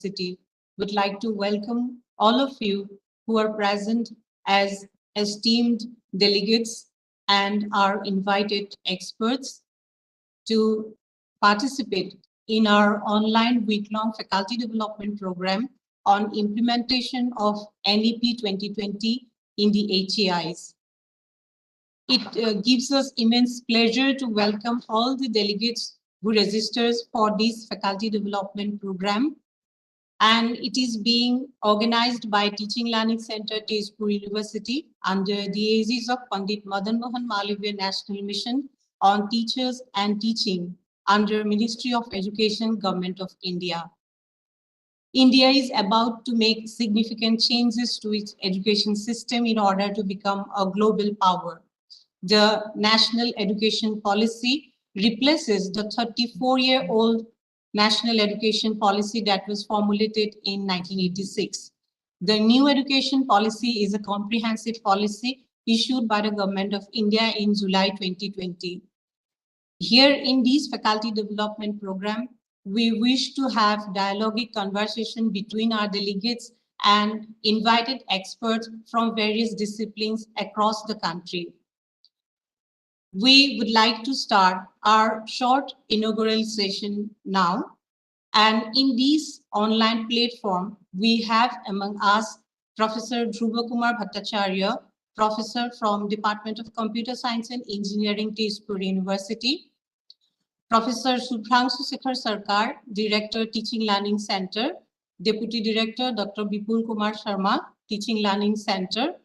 University would like to welcome all of you who are present as esteemed delegates and our invited experts to participate in our online week-long faculty development program on implementation of NEP 2020 in the HAIs. It gives us immense pleasure to welcome all the delegates who registers for this faculty development program. And it is being organized by Teaching Learning Center, Tezpur University under the aegis of Pandit Madan Mohan Malviya National Mission on Teachers and Teaching under Ministry of Education, Government of India. India is about to make significant changes to its education system in order to become a global power. The National Education Policy replaces the 34-year-old National Education Policy that was formulated in 1986. The new education policy is a comprehensive policy issued by the Government of India in July 2020. Here in this faculty development program, we wish to have dialogic conversation between our delegates and invited experts from various disciplines across the country. We would like to start our short inaugural session now. And in this online platform, we have among us Professor Dhruva Kumar Bhattacharya, Professor from Department of Computer Science and Engineering, Tezpur University, Professor Subhrangshu Shekhar Sarkar, Director, Teaching Learning Center, Deputy Director, Dr. Bipul Kumar Sharma, Teaching Learning Center,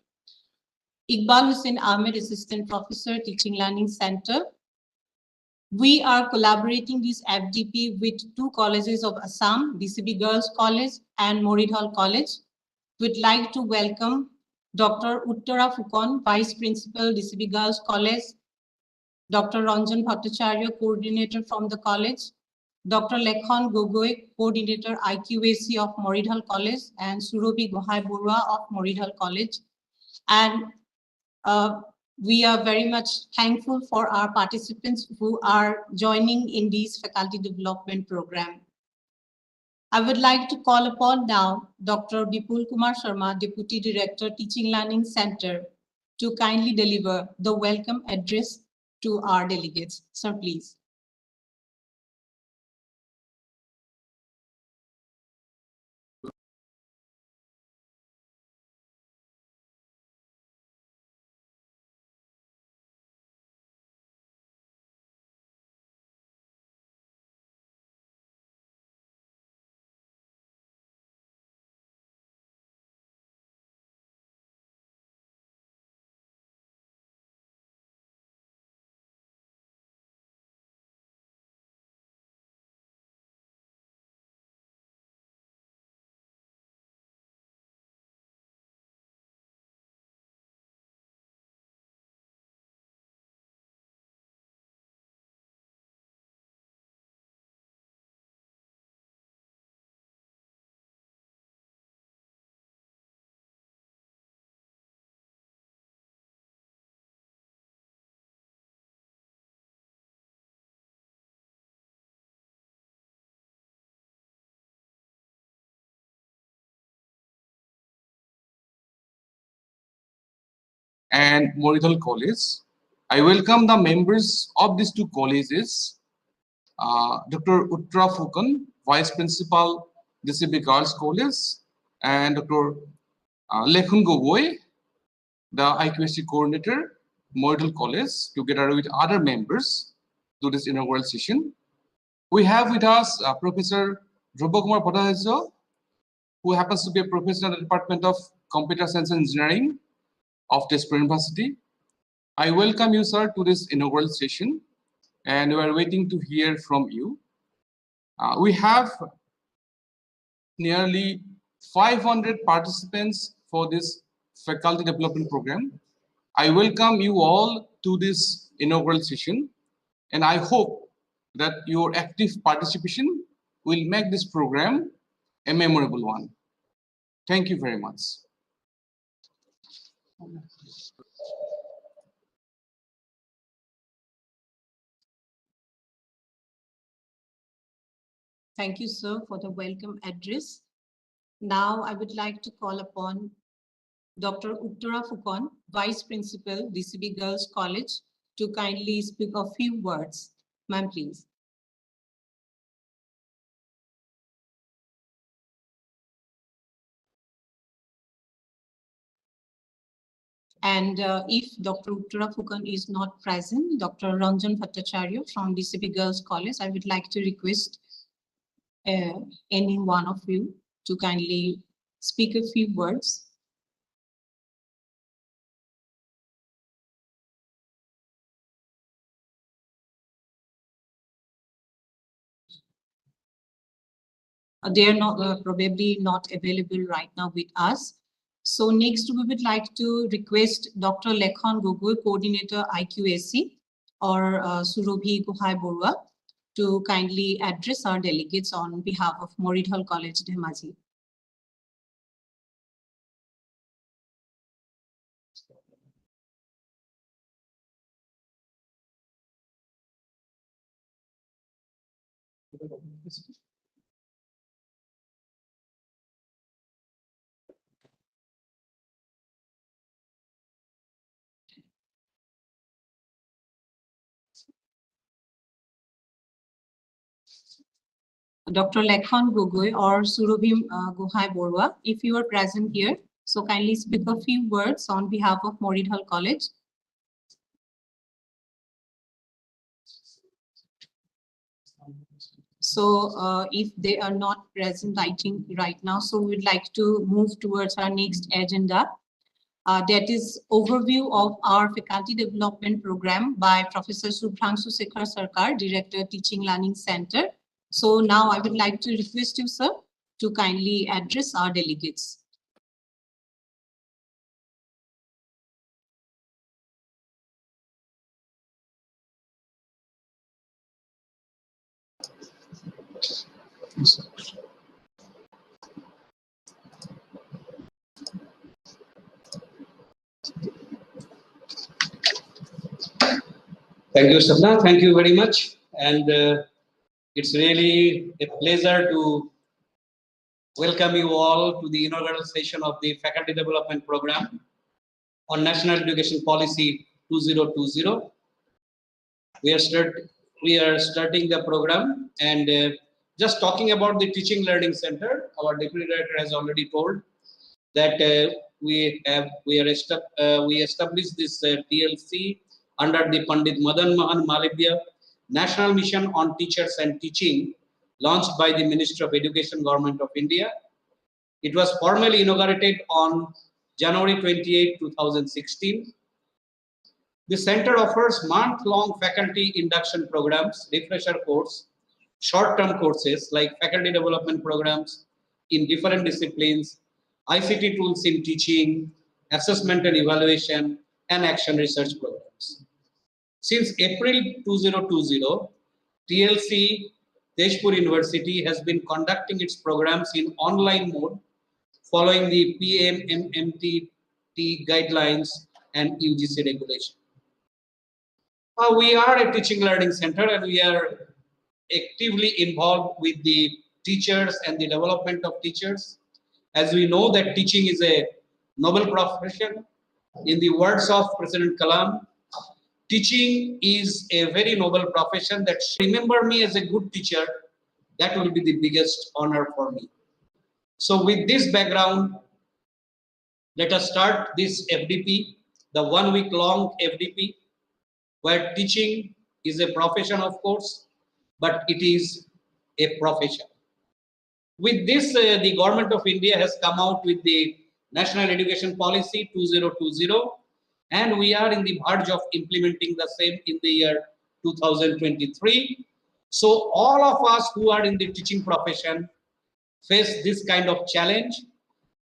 Iqbal Hussain Ahmed, Assistant Professor, Teaching Learning Center. We are collaborating this FDP with two colleges of Assam, DCB Girls College and Moridhal College. We'd like to welcome Dr. Uttara Fukan, Vice Principal, DCB Girls College, Dr. Ranjan Bhattacharya, Coordinator from the college, Dr. Lekhon Gogoi, Coordinator IQAC of Moridhal College, and Surabhi Gohai Borua of Moridhal College. And we are very much thankful for our participants who are joining in this faculty development program. I would like to call upon now Dr. Bipul Kumar Sharma, Deputy Director, Teaching Learning Center, to kindly deliver the welcome address to our delegates. Sir, please. And Moridhal College. I welcome the members of these two colleges, Dr. Uttara Fukan, Vice Principal, DCB Girls College, and Dr. Lekhon Gogoi, the IQAC Coordinator, Moridhal College, together with other members to this inaugural session. We have with us Professor Dhruva Kumar Bhattacharya, who happens to be a professor in the Department of Computer Science and Engineering of Tezpur University. I welcome you, sir, to this inaugural session, and we are waiting to hear from you. We have nearly 500 participants for this faculty development program. I welcome you all to this inaugural session, and I hope that your active participation will make this program a memorable one. Thank you very much. Thank you, sir, for the welcome address. Now I would like to call upon Dr. Uttara Fukan, Vice Principal, DCB Girls College, to kindly speak a few words. Ma'am, please. And if Dr. Uttara Fukan is not present, Dr. Ranjan Bhattacharya from DCB Girls College, I would like to request any one of you to kindly speak a few words. They are not probably not available right now with us. So next we would like to request Dr. Lekhan Gogoi, Coordinator IQAC, or Surabhi Gohai Borua, to kindly address our delegates on behalf of Moridhal College, Dhemaji. Dr. Lekhan Gogoi or Surabhi Gohai Borua, if you are present here, so kindly speak a few words on behalf of Moridhal College. So if they are not present, I think right now, so we'd like to move towards our next agenda. That is overview of our faculty development program by Professor Subhrangshu Shekhar Sarkar, Director, Teaching Learning Center. So now I would like to request you, sir, to kindly address our delegates. Thank you, Sapna. Thank you very much. And it's really a pleasure to welcome you all to the inaugural session of the Faculty Development Program on National Education Policy 2020. We are starting the program, and just talking about the Teaching Learning Center. Our Deputy Director has already told that we established this TLC under the Pandit Madan Mohan Malviya National Mission on Teachers and Teaching, launched by the Ministry of Education, Government of India. It was formally inaugurated on January 28, 2016. The center offers month-long faculty induction programs, refresher course, short-term courses like faculty development programs in different disciplines, ICT tools in teaching, assessment and evaluation, and action research programs. Since April 2020, TLC Tezpur University has been conducting its programs in online mode following the PMMTT guidelines and UGC regulation. We are a teaching learning center, and we are actively involved with the teachers and the development of teachers. As we know that teaching is a noble profession. In the words of President Kalam, teaching is a very noble profession that remember me as a good teacher. That will be the biggest honor for me. So with this background, let us start this FDP, the 1 week long FDP, where teaching is a profession, of course, but it is a profession. With this, the government of India has come out with the National Education Policy 2020, and we are in the verge of implementing the same in the year 2023. So all of us who are in the teaching profession face this kind of challenge,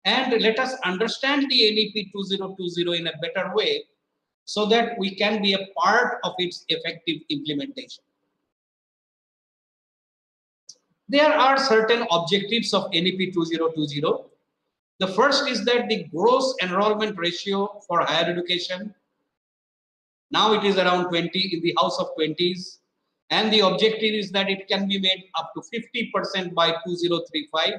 and let us understand the NEP 2020 in a better way so that we can be a part of its effective implementation. There are certain objectives of NEP 2020. The first is that the gross enrollment ratio for higher education, now it is around 20 in the house of 20s, and the objective is that it can be made up to 50% by 2035.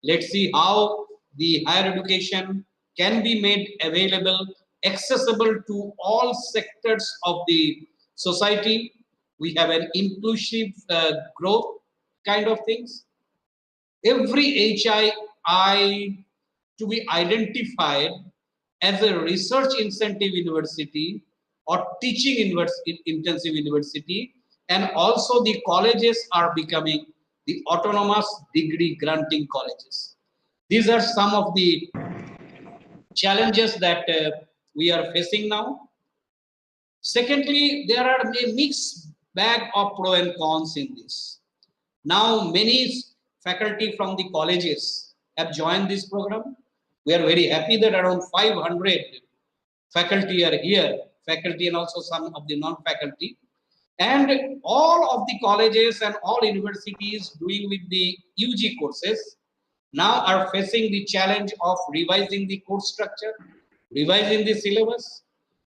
Let's see how the higher education can be made available, accessible to all sectors of the society. We have an inclusive growth kind of things. Every HI to be identified as a research incentive university or teaching intensive university, and also the colleges are becoming the autonomous degree granting colleges. These are some of the challenges that we are facing now. Secondly, there are a mixed bag of pro and cons in this. Now, many faculty from the colleges have joined this program. We are very happy that around 500 faculty are here, faculty and also some of the non-faculty. And all of the colleges and all universities doing with the UG courses now are facing the challenge of revising the course structure, revising the syllabus.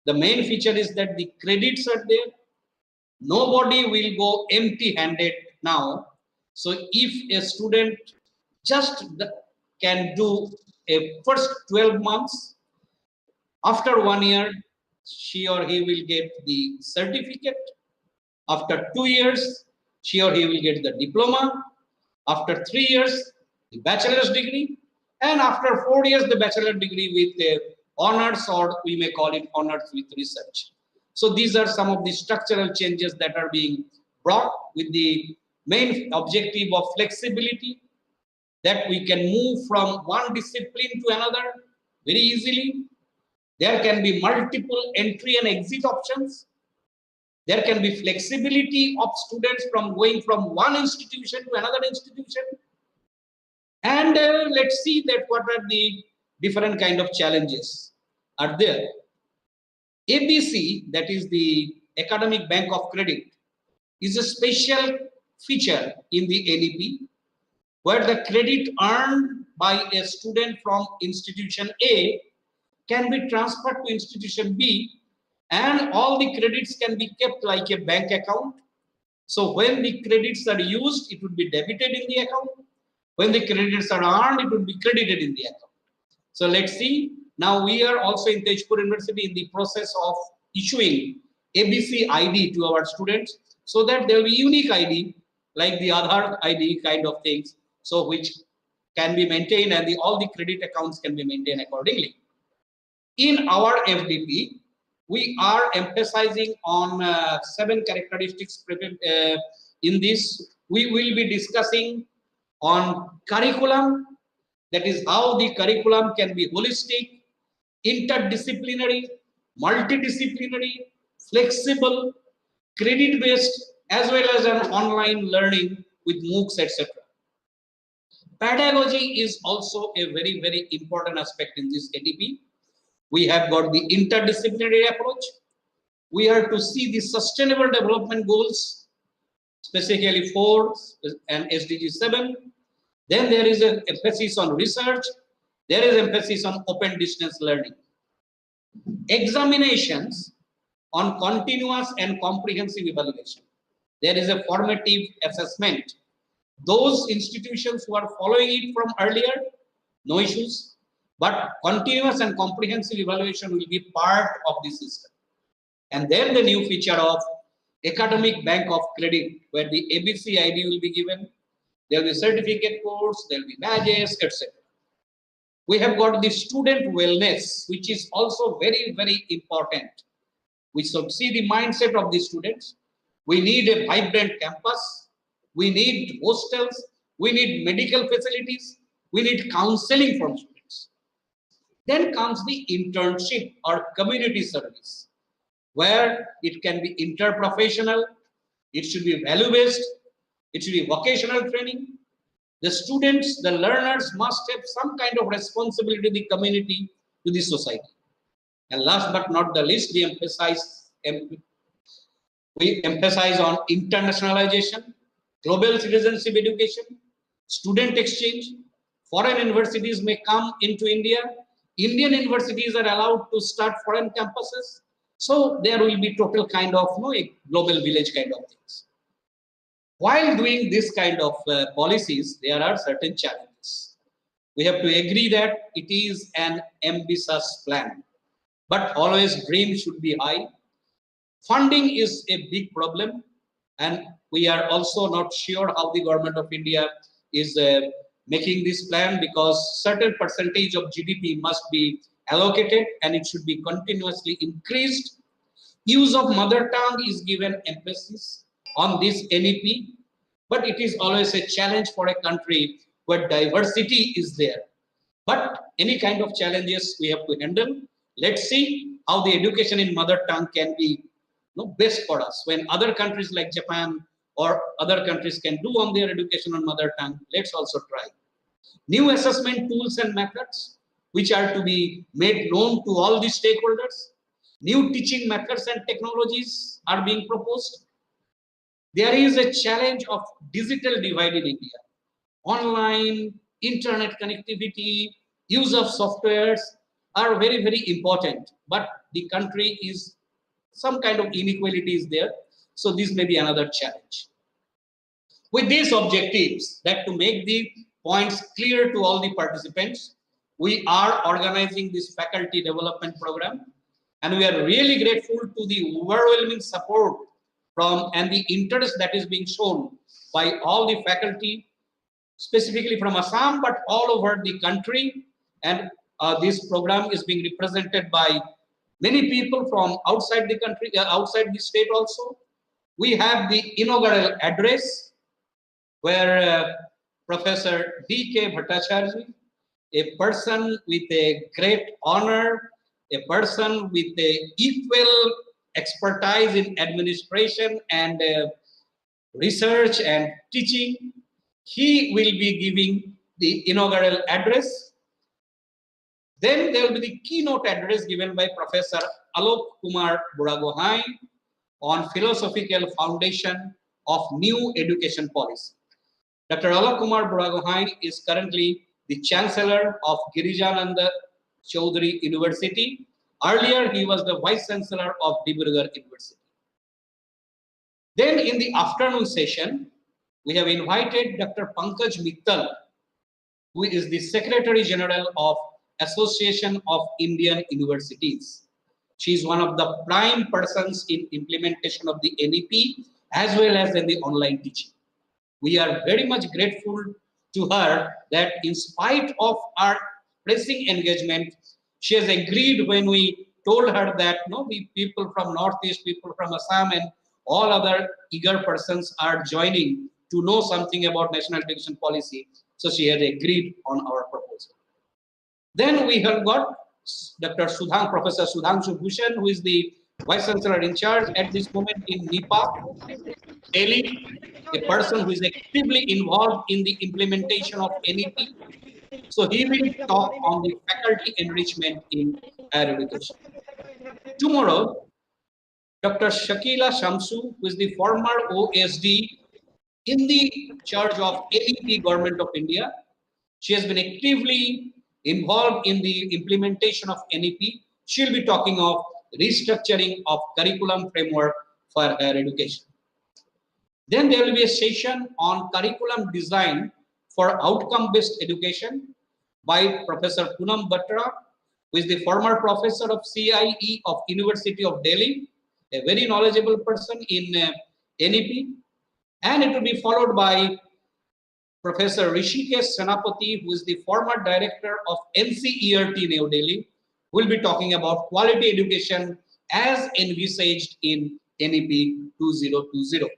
The main feature is that the credits are there. Nobody will go empty-handed now. So if a student just can do a first 12 months, after 1 year, she or he will get the certificate. After 2 years, she or he will get the diploma. After 3 years, the bachelor's degree. And after 4 years, the bachelor degree with honors, or we may call it honors with research. So these are some of the structural changes that are being brought with the main objective of flexibility, that we can move from one discipline to another very easily. There can be multiple entry and exit options. There can be flexibility of students from going from one institution to another institution. And let's see that what are the different kind of challenges are there. ABC, that is the Academic Bank of Credit, is a special feature in the NEP, where the credit earned by a student from institution A can be transferred to institution B, and all the credits can be kept like a bank account. So when the credits are used, it would be debited in the account. When the credits are earned, it would be credited in the account. So let's see. Now we are also in Tejpur University in the process of issuing ABC ID to our students, so that there will be unique ID like the Aadhaar ID kind of things, so which can be maintained, and all the credit accounts can be maintained accordingly. In our FDP, we are emphasizing on 7 characteristics. In this, we will be discussing on curriculum, that is how the curriculum can be holistic, interdisciplinary, multidisciplinary, flexible, credit-based, as well as an online learning with MOOCs, etc. Pedagogy is also a very, very important aspect in this ADP. We have got the interdisciplinary approach. We are to see the sustainable development goals, specifically 4 and SDG 7. Then there is an emphasis on research. There is emphasis on open distance learning. Examinations on continuous and comprehensive evaluation. There is a formative assessment. Those institutions who are following it from earlier, no issues. But continuous and comprehensive evaluation will be part of the system. And then the new feature of Academic Bank of Credit, where the ABC ID will be given. There will be certificate course, there will be badges, etc. We have got the student wellness, which is also very, very important. We should see the mindset of the students. We need a vibrant campus. We need hostels. We need medical facilities. We need counseling from students. Then comes the internship or community service, where it can be interprofessional, it should be value-based, it should be vocational training. The students, the learners must have some kind of responsibility to the community, to the society. And last but not the least, we emphasize on internationalization, global citizenship education, student exchange. Foreign universities may come into India. Indian universities are allowed to start foreign campuses. So there will be total kind of a global village kind of things. While doing this kind of policies, there are certain challenges. We have to agree that it is an ambitious plan, but always dream should be high. Funding is a big problem, and we are also not sure how the government of India is making this plan, because certain percentage of GDP must be allocated and it should be continuously increased. Use of mother tongue is given emphasis on this NEP, but it is always a challenge for a country where diversity is there. But any kind of challenges we have to handle. Let's see how the education in mother tongue can be best for us. When other countries like Japan or other countries can do on their education on mother tongue, let's also try. New assessment tools and methods, which are to be made known to all the stakeholders. New teaching methods and technologies are being proposed. There is a challenge of digital divide in India. Online, internet connectivity, use of softwares are very, very important. But the country is, some kind of inequality is there. So this may be another challenge. With these objectives, that to make the points clear to all the participants, we are organizing this faculty development program, and we are really grateful to the overwhelming support from and the interest that is being shown by all the faculty, specifically from Assam, but all over the country. And this program is being represented by many people from outside the country, outside the state also. We have the inaugural address where Professor D.K. Bhattacharya, a person with a great honor, a person with a equal expertise in administration and research and teaching, he will be giving the inaugural address. Then there will be the keynote address given by Professor Alok Kumar Buragohain on philosophical foundation of new education policy. Dr. Alok Kumar Buragohain is currently the Chancellor of Girijananda Chaudhary University. Earlier, he was the Vice Chancellor of Dibrugarh University. Then in the afternoon session, we have invited Dr. Pankaj Mittal, who is the Secretary General of Association of Indian Universities. She is one of the prime persons in implementation of the NEP as well as in the online teaching. We are very much grateful to her that in spite of our pressing engagement, she has agreed when we told her that the people from Northeast, people from Assam and all other eager persons are joining to know something about national education policy. So she has agreed on our proposal. Then we have got Professor Sudhanshu Bhushan, who is the Vice Chancellor in charge at this moment in NEP, Delhi, a person who is actively involved in the implementation of NEP. So he will talk on the faculty enrichment in higher education. Tomorrow, Dr. Shakila Shamsu, who is the former OSD in the charge of NEP Government of India. She has been actively involved in the implementation of NEP. She'll be talking of restructuring of curriculum framework for higher education. Then there will be a session on curriculum design for outcome-based education by Professor Poonam Batra, who is the former professor of CIE of University of Delhi, a very knowledgeable person in NEP. And it will be followed by Professor Rishikesh Senapati, who is the former director of NCERT New Delhi, who will be talking about quality education as envisaged in NEP 2020.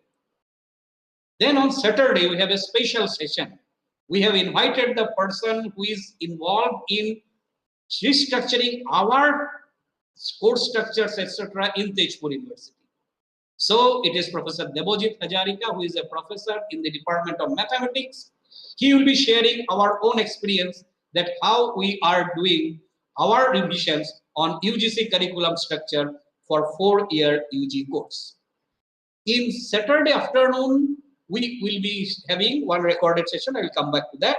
Then on Saturday, we have a special session. We have invited the person who is involved in restructuring our course structures, etc. in Tejpur University. So it is Professor Debojit Hajarika, who is a professor in the Department of Mathematics. He will be sharing our own experience that how we are doing our revisions on UGC curriculum structure for 4-year UG course. In Saturday afternoon, we will be having one recorded session. I will come back to that.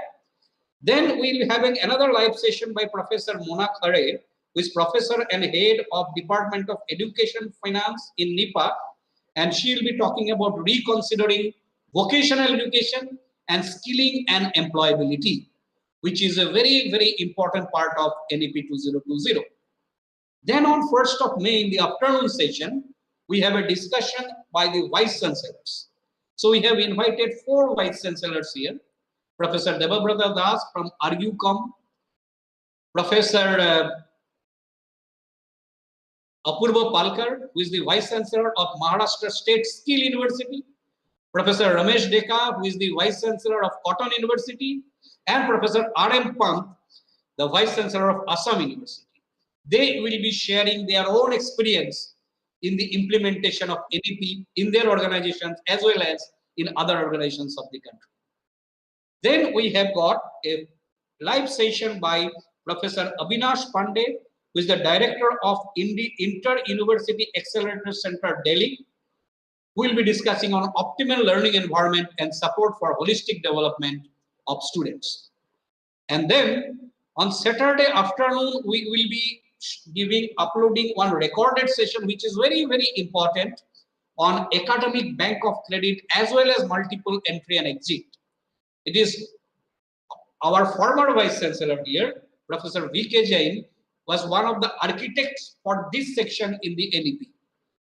Then we will be having another live session by Professor Mona Khare, who is professor and head of Department of Education Finance in NEPA, and she will be talking about reconsidering vocational education and skilling and employability. which is a very, very important part of NEP 2020. Then on 1st of May in the afternoon session, we have a discussion by the Vice Chancellors. So we have invited 4 Vice Chancellors here. Professor Debabrata Das from RUCOM, Professor Apurva Palkar, who is the Vice Chancellor of Maharashtra State Skill University, Professor Ramesh Deka, who is the Vice Chancellor of Cotton University, and Professor R.M. Pant, the Vice Chancellor of Assam University. They will be sharing their own experience in the implementation of NEP in their organizations as well as in other organizations of the country. Then we have got a live session by Professor Abhinash Pandey, who is the Director of Inter-University Accelerator Center, Delhi, who will be discussing on optimal learning environment and support for holistic development of students. And then on Saturday afternoon, we will be uploading one recorded session, which is very, very important, on academic bank of credit as well as multiple entry and exit. It is our former Vice Chancellor here, Professor V.K. Jain, was one of the architects for this section in the NEP.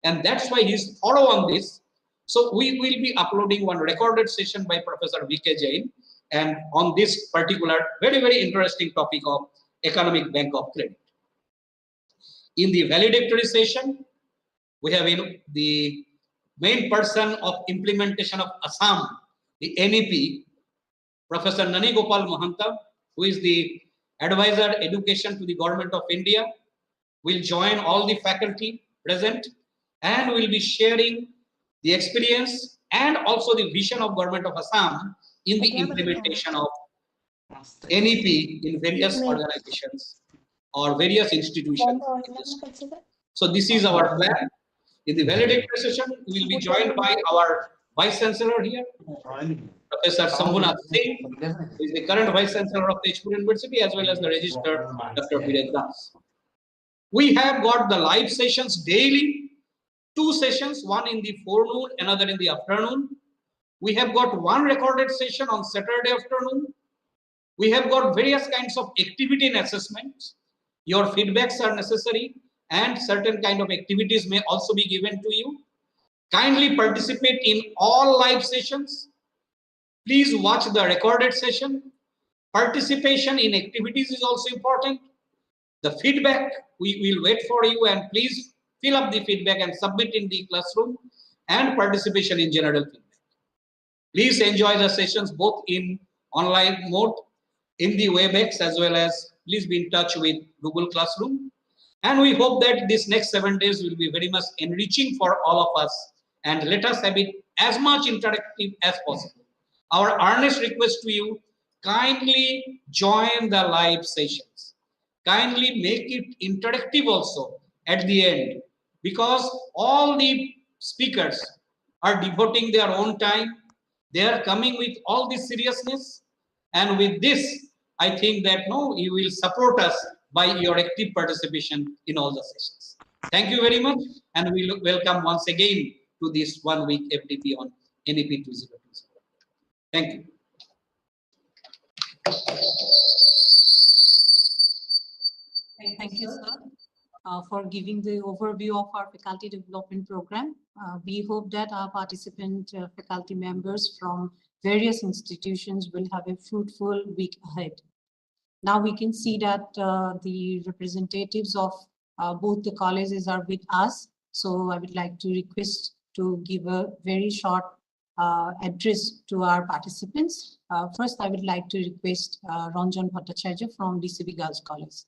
And that's why he's thorough on this. So we will be uploading one recorded session by Professor V.K. Jain and on this particular very, very interesting topic of economic bank of credit. In the valedictory session, we have the main person of implementation of Assam, the NEP, Professor Nani Gopal Mahanta, who is the Advisor Education to the Government of India, will join all the faculty present and will be sharing the experience and also the vision of Government of Assam in the implementation of NEP in various organizations or various institutions. So this is our plan. In the valedictory session, we will be joined by our Vice Chancellor here, Professor Sambhunath Singh, who is the current Vice Chancellor of Tejpur University, as well as the registered Dr. Viren Das. We have got the live sessions daily, 2 sessions, one in the forenoon, another in the afternoon. We have got one recorded session on Saturday afternoon. We have got various kinds of activity and assessments. Your feedbacks are necessary and certain kind of activities may also be given to you. Kindly participate in all live sessions. Please watch the recorded session. Participation in activities is also important. The feedback, we will wait for you and please fill up the feedback and submit in the classroom and participation in general feedback. Please enjoy the sessions both in online mode, in the WebEx, as well as please be in touch with Google Classroom. And we hope that this next 7 days will be very much enriching for all of us and let us have it as much interactive as possible. Our earnest request to you, kindly join the live sessions. Kindly make it interactive also at the end, because all the speakers are devoting their own time. They are coming with all the seriousness. And with this, I think that you will support us by your active participation in all the sessions. Thank you very much. And we welcome once again to this 1 week FDP on NEP 2020. Thank you. Thank you, sir, for giving the overview of our faculty development program. We hope that our participant faculty members from various institutions will have a fruitful week ahead. Now we can see that the representatives of both the colleges are with us. So I would like to request to give a very short address to our participants. First, I would like to request Ranjan Bhattacharya from DCB Girls College.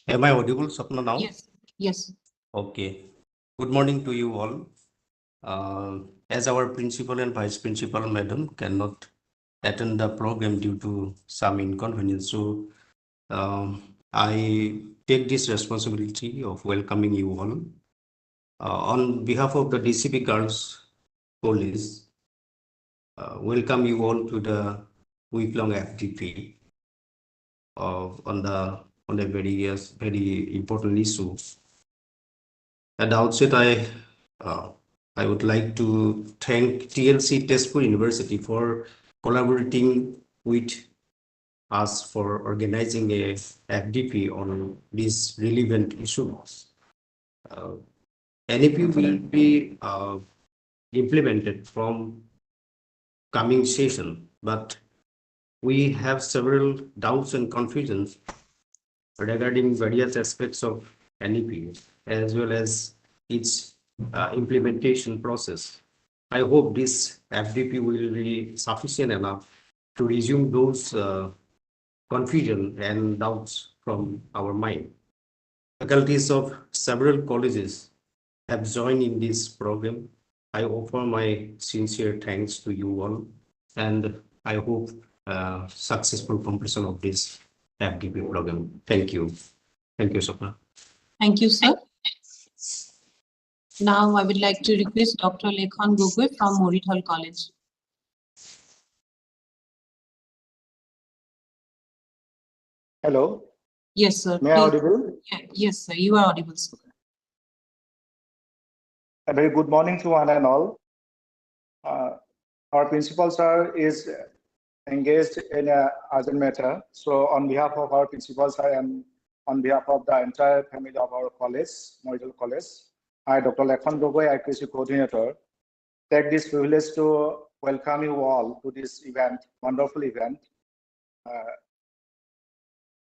Am I audible, Sapna, now? Yes. Yes. Okay. Good morning to you all. As our principal and vice principal, madam, cannot attend the program due to some inconvenience, so I take this responsibility of welcoming you all. On behalf of the DCB Girls College, welcome you all to the week-long FDP on a very important issue. At the outset, I I would like to thank TLC TU University for collaborating with us for organizing a FDP on these relevant issues. NEP will be implemented from coming session, but we have several doubts and confusions regarding various aspects of NEP as well as its implementation process. I hope this FDP will be sufficient enough to resume those confusion and doubts from our mind. Faculties of several colleges have joined in this program. I offer my sincere thanks to you all, and I hope successful completion of this FDP program. Thank you. Thank you, Sapna. Thank you, sir. Now I would like to request Dr. Lekhan Gogoi from Morithal College. Hello. Yes, sir. May I Please. audible? Yes, sir. You are audible, sir. A very good morning to one and all. Our principal sir is engaged in a urgent matter. So on behalf of our principal sir and on behalf of the entire family of our college, Morithal College, I, Dr. Lekhan Gogoi, IQC coordinator, take this privilege to welcome you all to this event, wonderful event.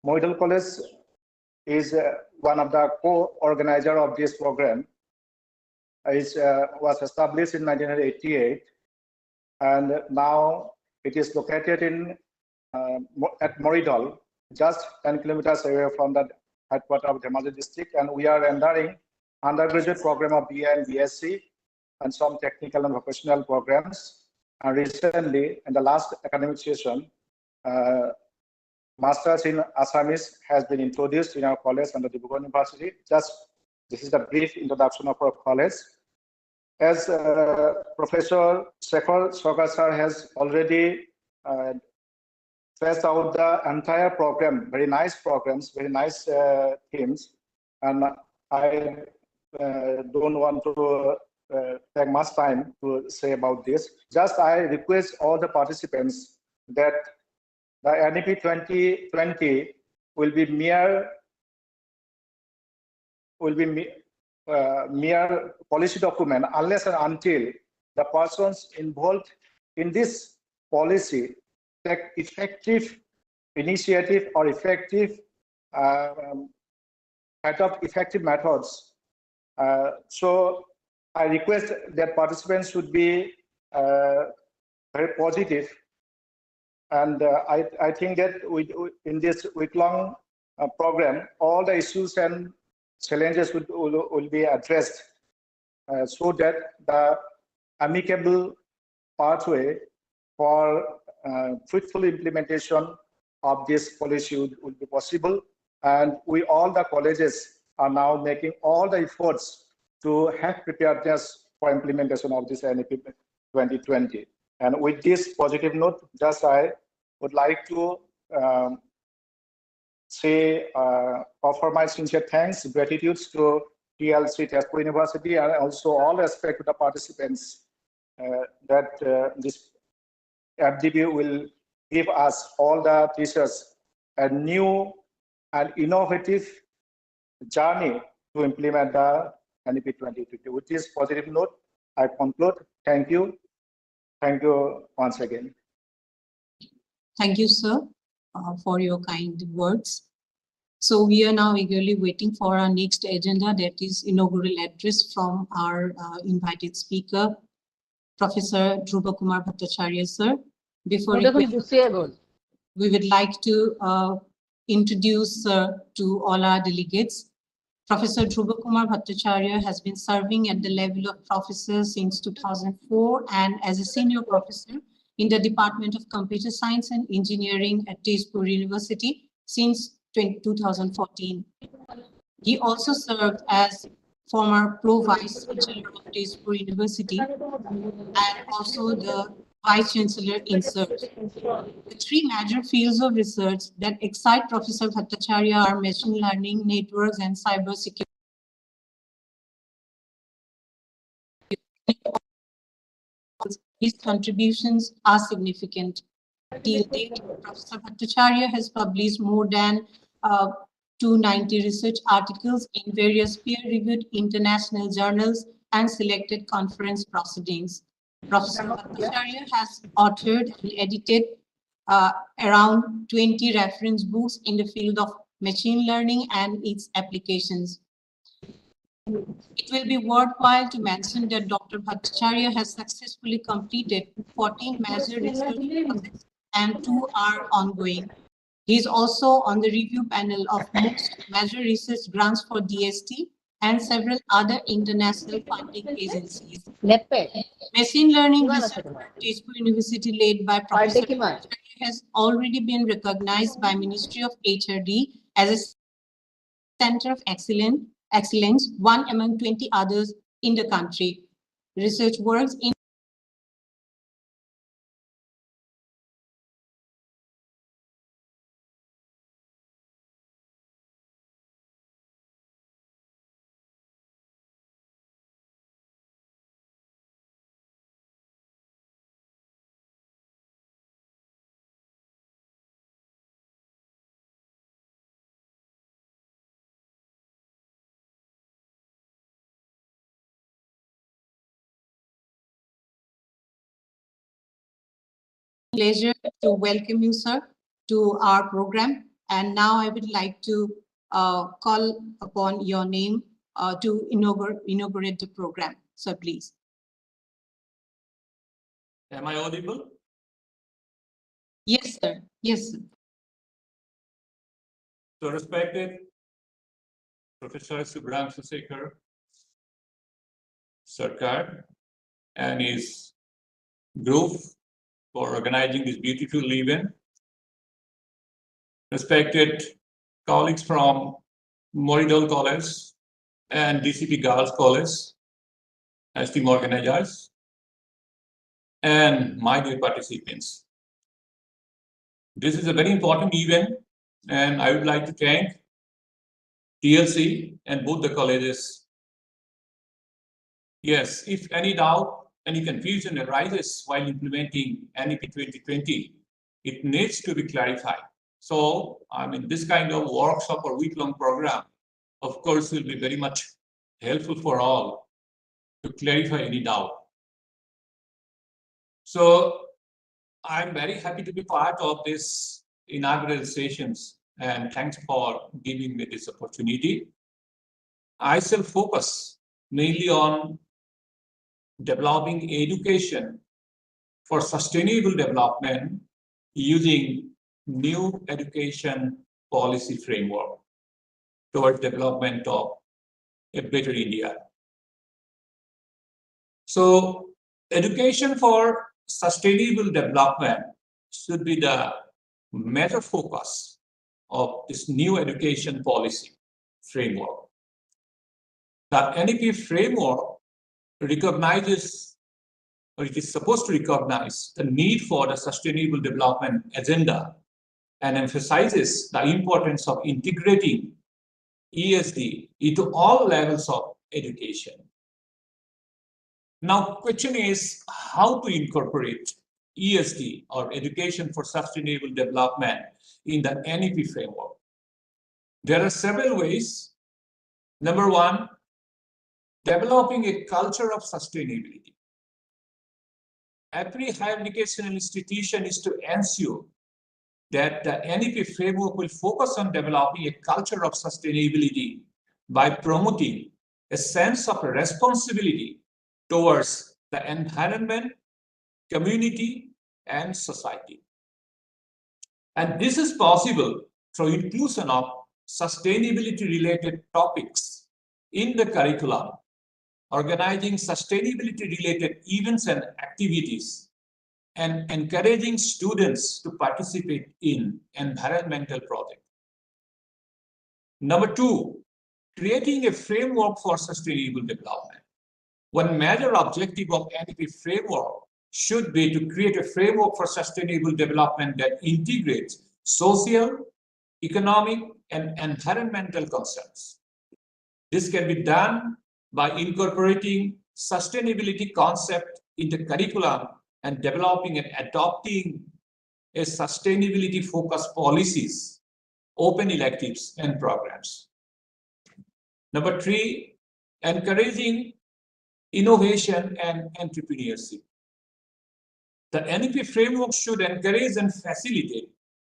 Morithal College is one of the co-organizer of this program. It was established in 1988, and now it is located in at Morithal, just 10 kilometers away from the headquarters of Dhemaji district, and we are rendering undergraduate program of BA and BSc and some technical and vocational programs. And recently, in the last academic session, Masters in Assamese has been introduced in our college under the Inaugural University. This is a brief introduction of our college. As Professor Shekhar Sarkar sir has already traced out the entire program, very nice programs, very nice themes, and I don't want to take much time to say about this. Just I request all the participants that the NEP 2020 will be mere policy document unless and until the persons involved in this policy take effective initiative or effective effective methods. So I request that participants should be very positive. And I think that in this week-long program, all the issues and challenges will be addressed so that the amicable pathway for fruitful implementation of this policy will be possible. And all the colleges are now making all the efforts to have preparedness for implementation of this NEP 2020. And with this positive note, just I would like to offer my sincere thanks, gratitude to TLC TU University, and also all respect to the participants that this FDP will give us, all the teachers, a new and innovative journey to implement the NEP 2020. With this positive note, I conclude. Thank you. Thank you once again. Thank you, sir, for your kind words. So we are now eagerly waiting for our next agenda, that is inaugural address from our invited speaker, Professor Dhruva Kumar Bhattacharya, sir. Before we would like to introduce to all our delegates. Professor Dhruva Kumar Bhattacharya has been serving at the level of professor since 2004 and as a senior professor in the Department of Computer Science and Engineering at TU University since 2014. He also served as former Pro-Vice Chancellor of TU University and also the Vice Chancellor in search. The three major fields of research that excite Professor Bhattacharya are machine learning, networks, and cyber security. His contributions are significant. Till date, Professor Bhattacharya has published more than 290 research articles in various peer-reviewed international journals and selected conference proceedings. Professor Bhattacharya has authored and edited around 20 reference books in the field of machine learning and its applications. It will be worthwhile to mention that Dr. Bhattacharya has successfully completed 14 major research projects and 2 are ongoing. He is also on the review panel of most major research grants for DST and several other international funding agencies. Machine learning research at Tezpur University led by Professor Bhattacharya has already been recognized by Ministry of HRD as a center of excellence, one among 20 others in the country. Research works in pleasure to welcome you, sir, to our program. And now I would like to call upon your name to inaugurate the program. So please. Am I audible? Yes, sir. Yes, sir. So respected Professor Subramanian Shekhar Sarkar and his group for organizing this beautiful event. Respected colleagues from Moridol College and DCP Girls College as team organizers, and my dear participants. This is a very important event, and I would like to thank TLC and both the colleges. Yes, if any doubt, any confusion arises while implementing NEP 2020, it needs to be clarified. So, I mean, this kind of workshop or week-long program, of course, will be very much helpful for all to clarify any doubt. So, I'm very happy to be part of this inaugural sessions, and thanks for giving me this opportunity. I shall focus mainly on developing education for sustainable development using new education policy framework towards development of a better India. So education for sustainable development should be the major focus of this new education policy framework. The NEP framework recognizes, or it is supposed to recognize, the need for the sustainable development agenda and emphasizes the importance of integrating ESD into all levels of education. Now, question is how to incorporate ESD, or Education for Sustainable Development, in the NEP framework. There are several ways. Number one, developing a culture of sustainability. Every higher educational institution is to ensure that the NEP framework will focus on developing a culture of sustainability by promoting a sense of responsibility towards the environment, community, and society. And this is possible through inclusion of sustainability-related topics in the curriculum, organizing sustainability-related events and activities, and encouraging students to participate in environmental projects. Number two, creating a framework for sustainable development. One major objective of NEP framework should be to create a framework for sustainable development that integrates social, economic, and environmental concerns. This can be done by incorporating sustainability concept in the curriculum and developing and adopting a sustainability focused policies, open electives and programs. Number 3, encouraging innovation and entrepreneurship. The NEP framework should encourage and facilitate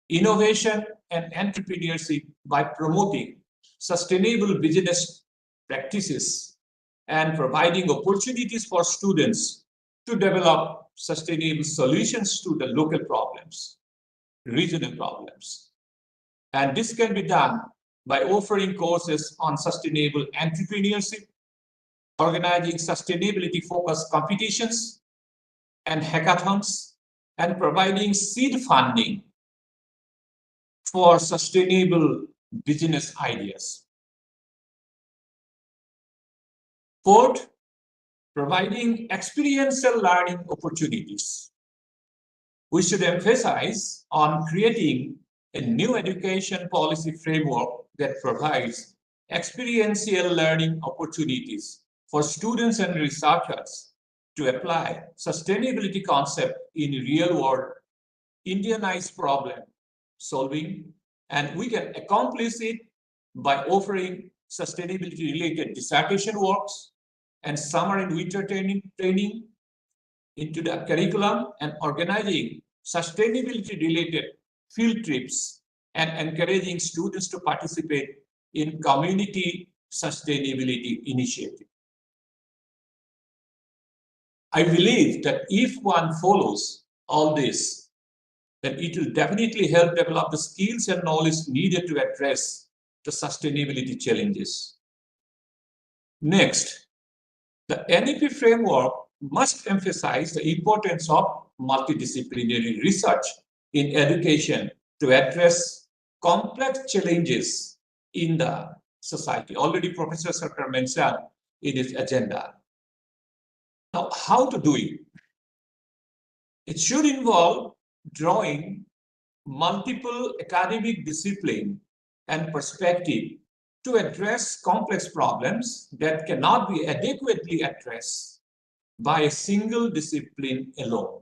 innovation and entrepreneurship by promoting sustainable business practices and providing opportunities for students to develop sustainable solutions to the local problems, regional problems. And this can be done by offering courses on sustainable entrepreneurship, organizing sustainability-focused competitions and hackathons, and providing seed funding for sustainable business ideas. 4th, providing experiential learning opportunities. We should emphasize on creating a new education policy framework that provides experiential learning opportunities for students and researchers to apply sustainability concept in real-world Indianized problem solving, and we can accomplish it by offering sustainability-related dissertation works and summer and winter training into the curriculum, and organizing sustainability-related field trips and encouraging students to participate in community sustainability initiatives. I believe that if one follows all this, then it will definitely help develop the skills and knowledge needed to address the sustainability challenges. Next, the NEP framework must emphasize the importance of multidisciplinary research in education to address complex challenges in the society. Already Professor Sarkar mentioned in his agenda. Now, how to do it? It should involve drawing multiple academic discipline and perspective to address complex problems that cannot be adequately addressed by a single discipline alone.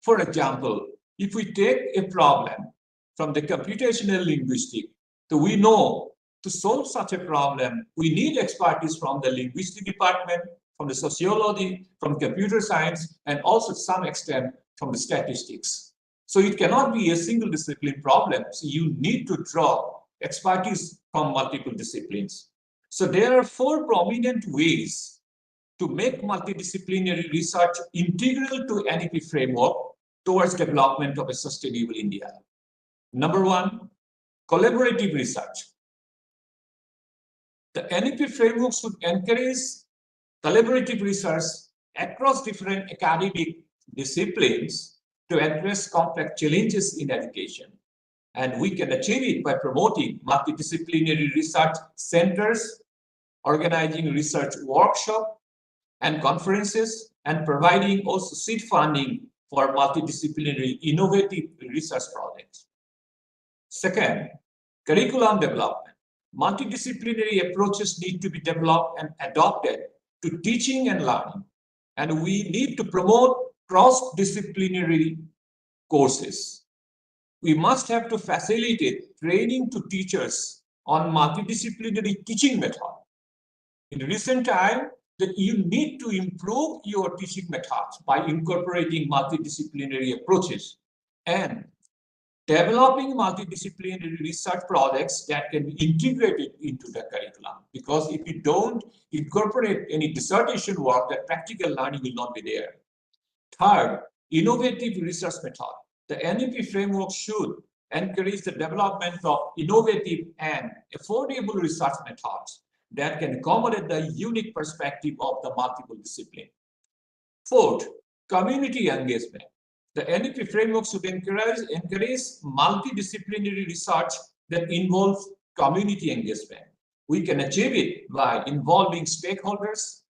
For example, if we take a problem from the computational linguistics, so we know to solve such a problem, we need expertise from the linguistic department, from the sociology, from computer science, and also to some extent from the statistics. So it cannot be a single discipline problem. So you need to draw expertise from multiple disciplines. So there are 4 prominent ways to make multidisciplinary research integral to NEP framework towards development of a sustainable India. Number 1, collaborative research. The NEP framework should encourage collaborative research across different academic disciplines to address complex challenges in education. And we can achieve it by promoting multidisciplinary research centers, organizing research workshops and conferences, and providing also seed funding for multidisciplinary innovative research projects. Second, curriculum development. Multidisciplinary approaches need to be developed and adopted to teaching and learning. And we need to promote cross-disciplinary courses. We must have to facilitate training to teachers on multidisciplinary teaching method. In recent time, that you need to improve your teaching methods by incorporating multidisciplinary approaches and developing multidisciplinary research projects that can be integrated into the curriculum. Because if you don't incorporate any dissertation work, that practical learning will not be there. Third, innovative research method. The NEP framework should encourage the development of innovative and affordable research methods that can accommodate the unique perspective of the multiple discipline. Fourth, community engagement. The NEP framework should encourage multidisciplinary research that involves community engagement. We can achieve it by involving stakeholders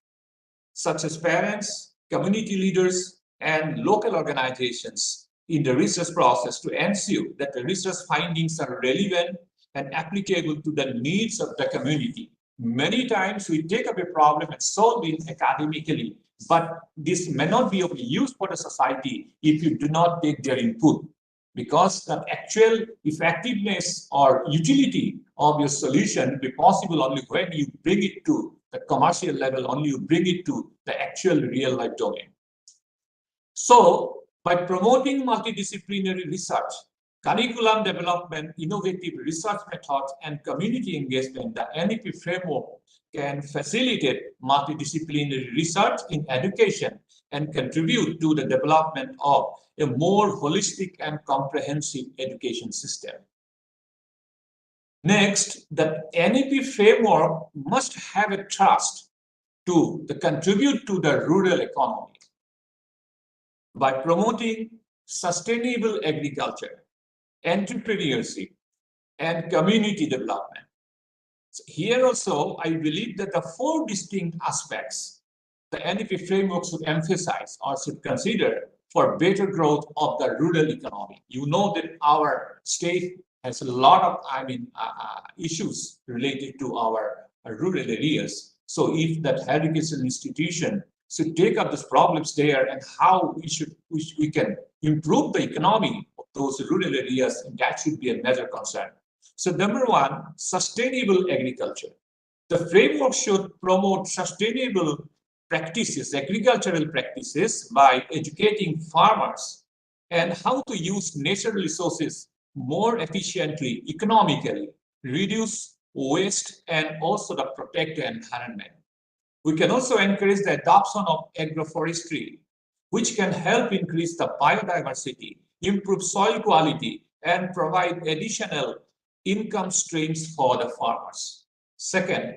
such as parents, community leaders, and local organizations in the research process to ensure that the research findings are relevant and applicable to the needs of the community Many times we take up a problem and solve it academically, but this may not be of use for the society if you do not take their input, because the actual effectiveness or utility of your solution will be possible only when you bring it to the commercial level, only you bring it to the actual real life domain. So by promoting multidisciplinary research, curriculum development, innovative research methods, and community engagement, the NEP framework can facilitate multidisciplinary research in education and contribute to the development of a more holistic and comprehensive education system. Next, the NEP framework must have a trust to contribute to the rural economy by promoting sustainable agriculture, entrepreneurship, and community development. So here also, I believe that the 4 distinct aspects the NEP framework should emphasize or should consider for better growth of the rural economy. You know that our state has a lot of, issues related to our rural areas. So if that education institution should take up these problems there and how we can improve the economy of those rural areas, and that should be a major concern. So number 1, sustainable agriculture. The framework should promote sustainable practices, agricultural practices, by educating farmers and how to use natural resources more efficiently, economically, reduce waste, and also to protect the environment. We can also encourage the adoption of agroforestry, which can help increase the biodiversity, improve soil quality, and provide additional income streams for the farmers. Second,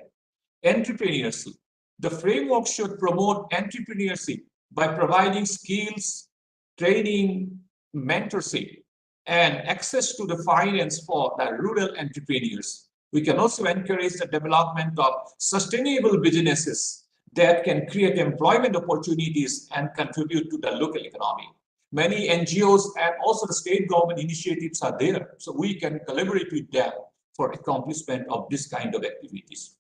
entrepreneurship. The framework should promote entrepreneurship by providing skills, training, mentorship, and access to the finance for the rural entrepreneurs. We can also encourage the development of sustainable businesses that can create employment opportunities and contribute to the local economy. Many NGOs and also the state government initiatives are there, so we can collaborate with them for accomplishment of this kind of activities.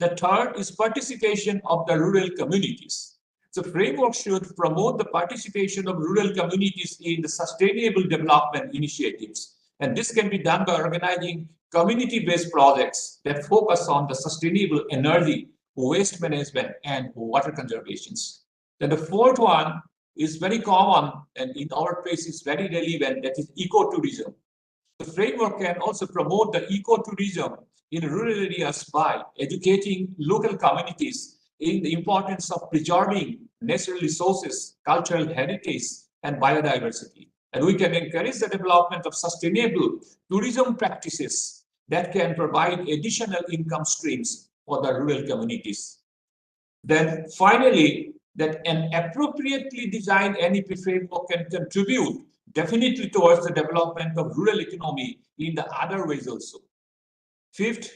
The third is participation of the rural communities. The framework should promote the participation of rural communities in the sustainable development initiatives. And this can be done by organizing community-based projects that focus on the sustainable energy, waste management, and water conservations. Then the fourth one is very common and in our place is very relevant, that is ecotourism. The framework can also promote the ecotourism in rural areas by educating local communities in the importance of preserving natural resources, cultural heritage, and biodiversity. And we can encourage the development of sustainable tourism practices that can provide additional income streams for the rural communities. Then finally, that an appropriately designed NEP framework can contribute definitely towards the development of rural economy in the other ways also. Fifth,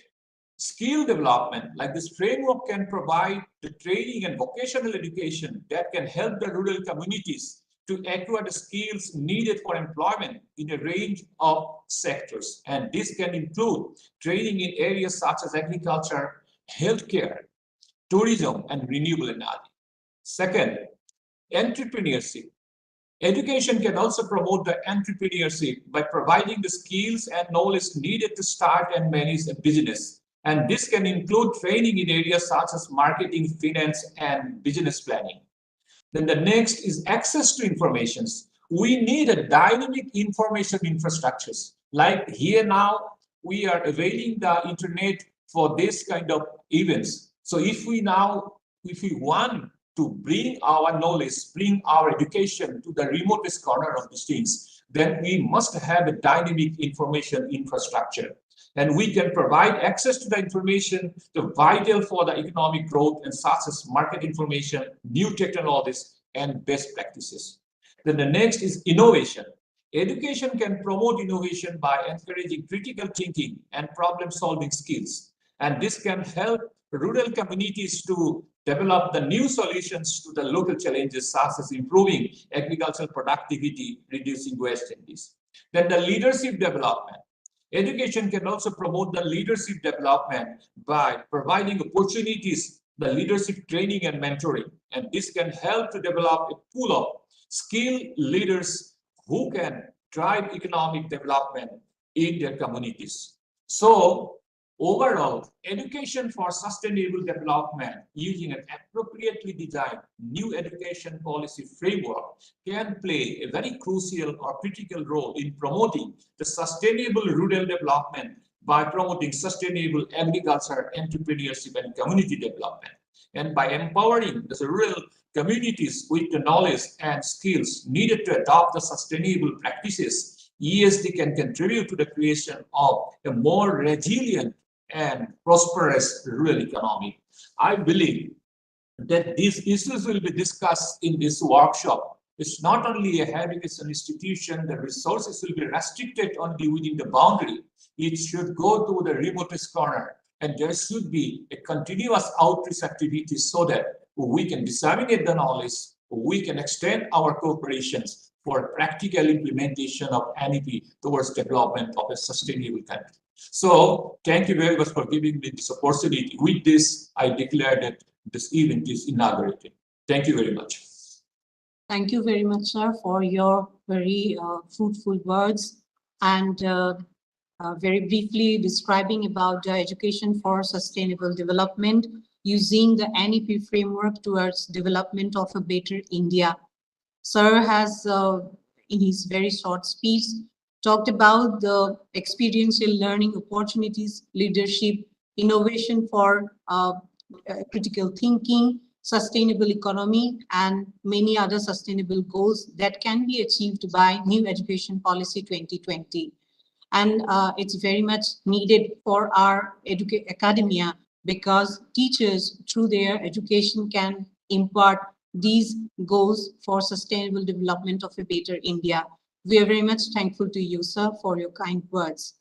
skill development, like this framework can provide the training and vocational education that can help the rural communities to acquire the skills needed for employment in a range of sectors. And this can include training in areas such as agriculture, healthcare, tourism, and renewable energy. Second, entrepreneurship. Education can also promote the entrepreneurship by providing the skills and knowledge needed to start and manage a business. And this can include training in areas such as marketing, finance, and business planning. Then the next is access to information. We need a dynamic information infrastructures. Like here now, we are availing the internet for this kind of events. So if we want to bring our knowledge, bring our education to the remotest corner of these things, then we must have a dynamic information infrastructure. And we can provide access to the information, the vital for the economic growth, and such as market information, new technologies, and best practices. Then the next is innovation. Education can promote innovation by encouraging critical thinking and problem-solving skills. And this can help rural communities to develop the new solutions to the local challenges, such as improving agricultural productivity, reducing waste, and this. Then the leadership development. Education can also promote the leadership development by providing opportunities, the leadership training and mentoring. And this can help to develop a pool of skilled leaders who can drive economic development in their communities. So overall, education for sustainable development using an appropriately designed new education policy framework can play a very crucial or critical role in promoting the sustainable rural development by promoting sustainable agriculture, entrepreneurship, and community development. And by empowering the rural communities with the knowledge and skills needed to adopt the sustainable practices, ESD can contribute to the creation of a more resilient and prosperous rural economy. I believe that these issues will be discussed in this workshop. It's not only a higher education institution, the resources will be restricted only within the boundary. It should go to the remotest corner, and there should be a continuous outreach activity so that we can disseminate the knowledge, we can extend our cooperations for practical implementation of NEP towards development of a sustainable country. So thank you very much for giving me this opportunity. With this, I declare that this event is inaugurated. Thank you very much. Thank you very much, sir, for your very fruitful words and very briefly describing about education for sustainable development using the NEP framework towards development of a better India. Sir has, in his very short speech, talked about the experiential learning opportunities, leadership, innovation for critical thinking, sustainable economy, and many other sustainable goals that can be achieved by New Education Policy 2020. And it's very much needed for our academia because teachers, through their education, can impart these goals for sustainable development of a better India. We are very much thankful to you, sir, for your kind words.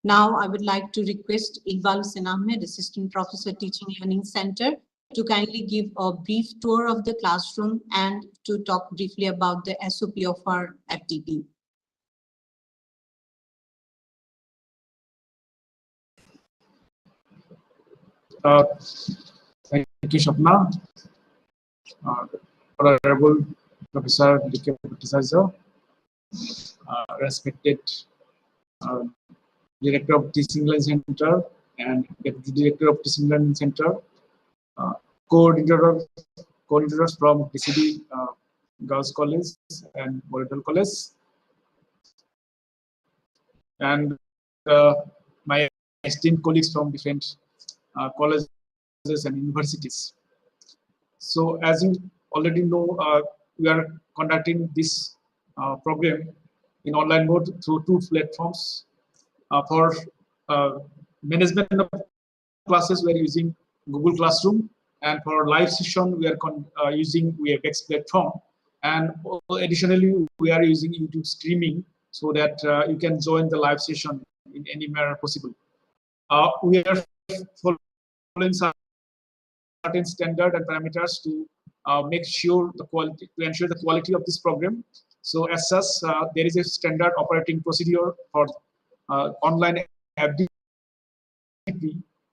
Now, I would like to request Iqbal Hussain Ahmed, Assistant Professor, Teaching Learning Center, to kindly give a brief tour of the classroom and to talk briefly about the SOP of our FDP. Thank you, Shapna. Honorable Professor D.K. Bhattacharya, respected Director of Teaching Learning Center and Deputy Director of Teaching Learning Center, coordinators from DCD Girls College and Moreton College, and my esteemed colleagues from different colleges and universities. So, as you already know, we are conducting this program in online mode through two platforms. For management of classes, we are using Google Classroom, and for live session, we are using Webex platform. And additionally, we are using YouTube streaming so that you can join the live session in any manner possible. We are following certain standard and parameters to make sure the quality, to ensure the quality of this program. So as such, there is a standard operating procedure for online FDP.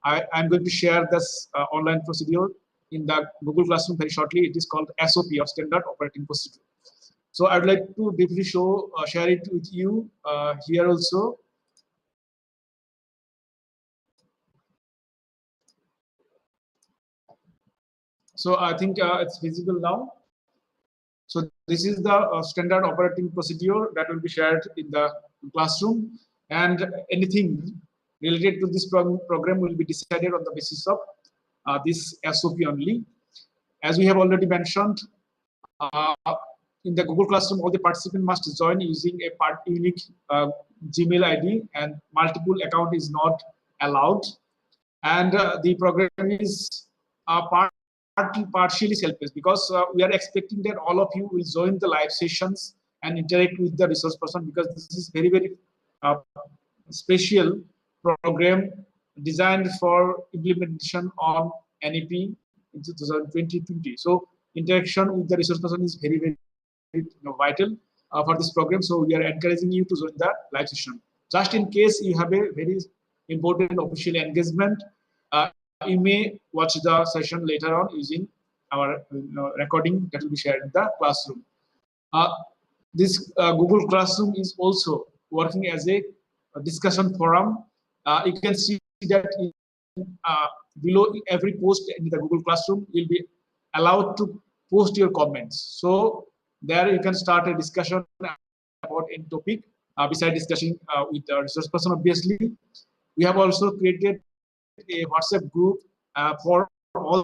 I'm going to share this online procedure in the Google Classroom very shortly. It is called SOP, or Standard Operating Procedure. So I'd like to briefly share it with you here also. So I think it's visible now. So this is the standard operating procedure that will be shared in the classroom, and anything related to this program will be decided on the basis of this SOP only. As we have already mentioned, in the Google Classroom, all the participants must join using a unique Gmail ID, and multiple account is not allowed. And the program is partially self-paced because we are expecting that all of you will join the live sessions and interact with the resource person, because this is very, very special program designed for implementation on NEP in 2020. So interaction with the resource person is very, very vital for this program. So we are encouraging you to join the live session. just in case you have a very important official engagement, you may watch the session later on using our recording that will be shared in the classroom. This Google Classroom is also working as a discussion forum. You can see that below every post in the Google Classroom, you'll be allowed to post your comments. So there you can start a discussion about any topic besides discussing with the resource person. Obviously, we have also created a WhatsApp group for all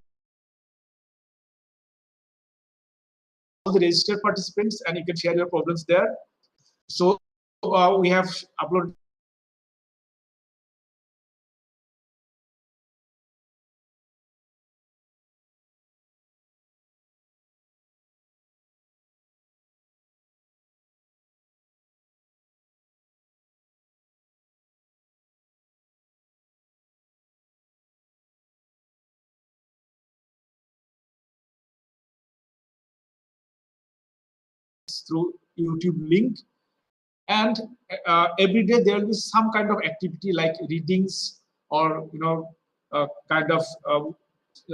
the registered participants, and you can share your problems there. So we have uploaded through YouTube link, and every day there will be some kind of activity like readings or kind of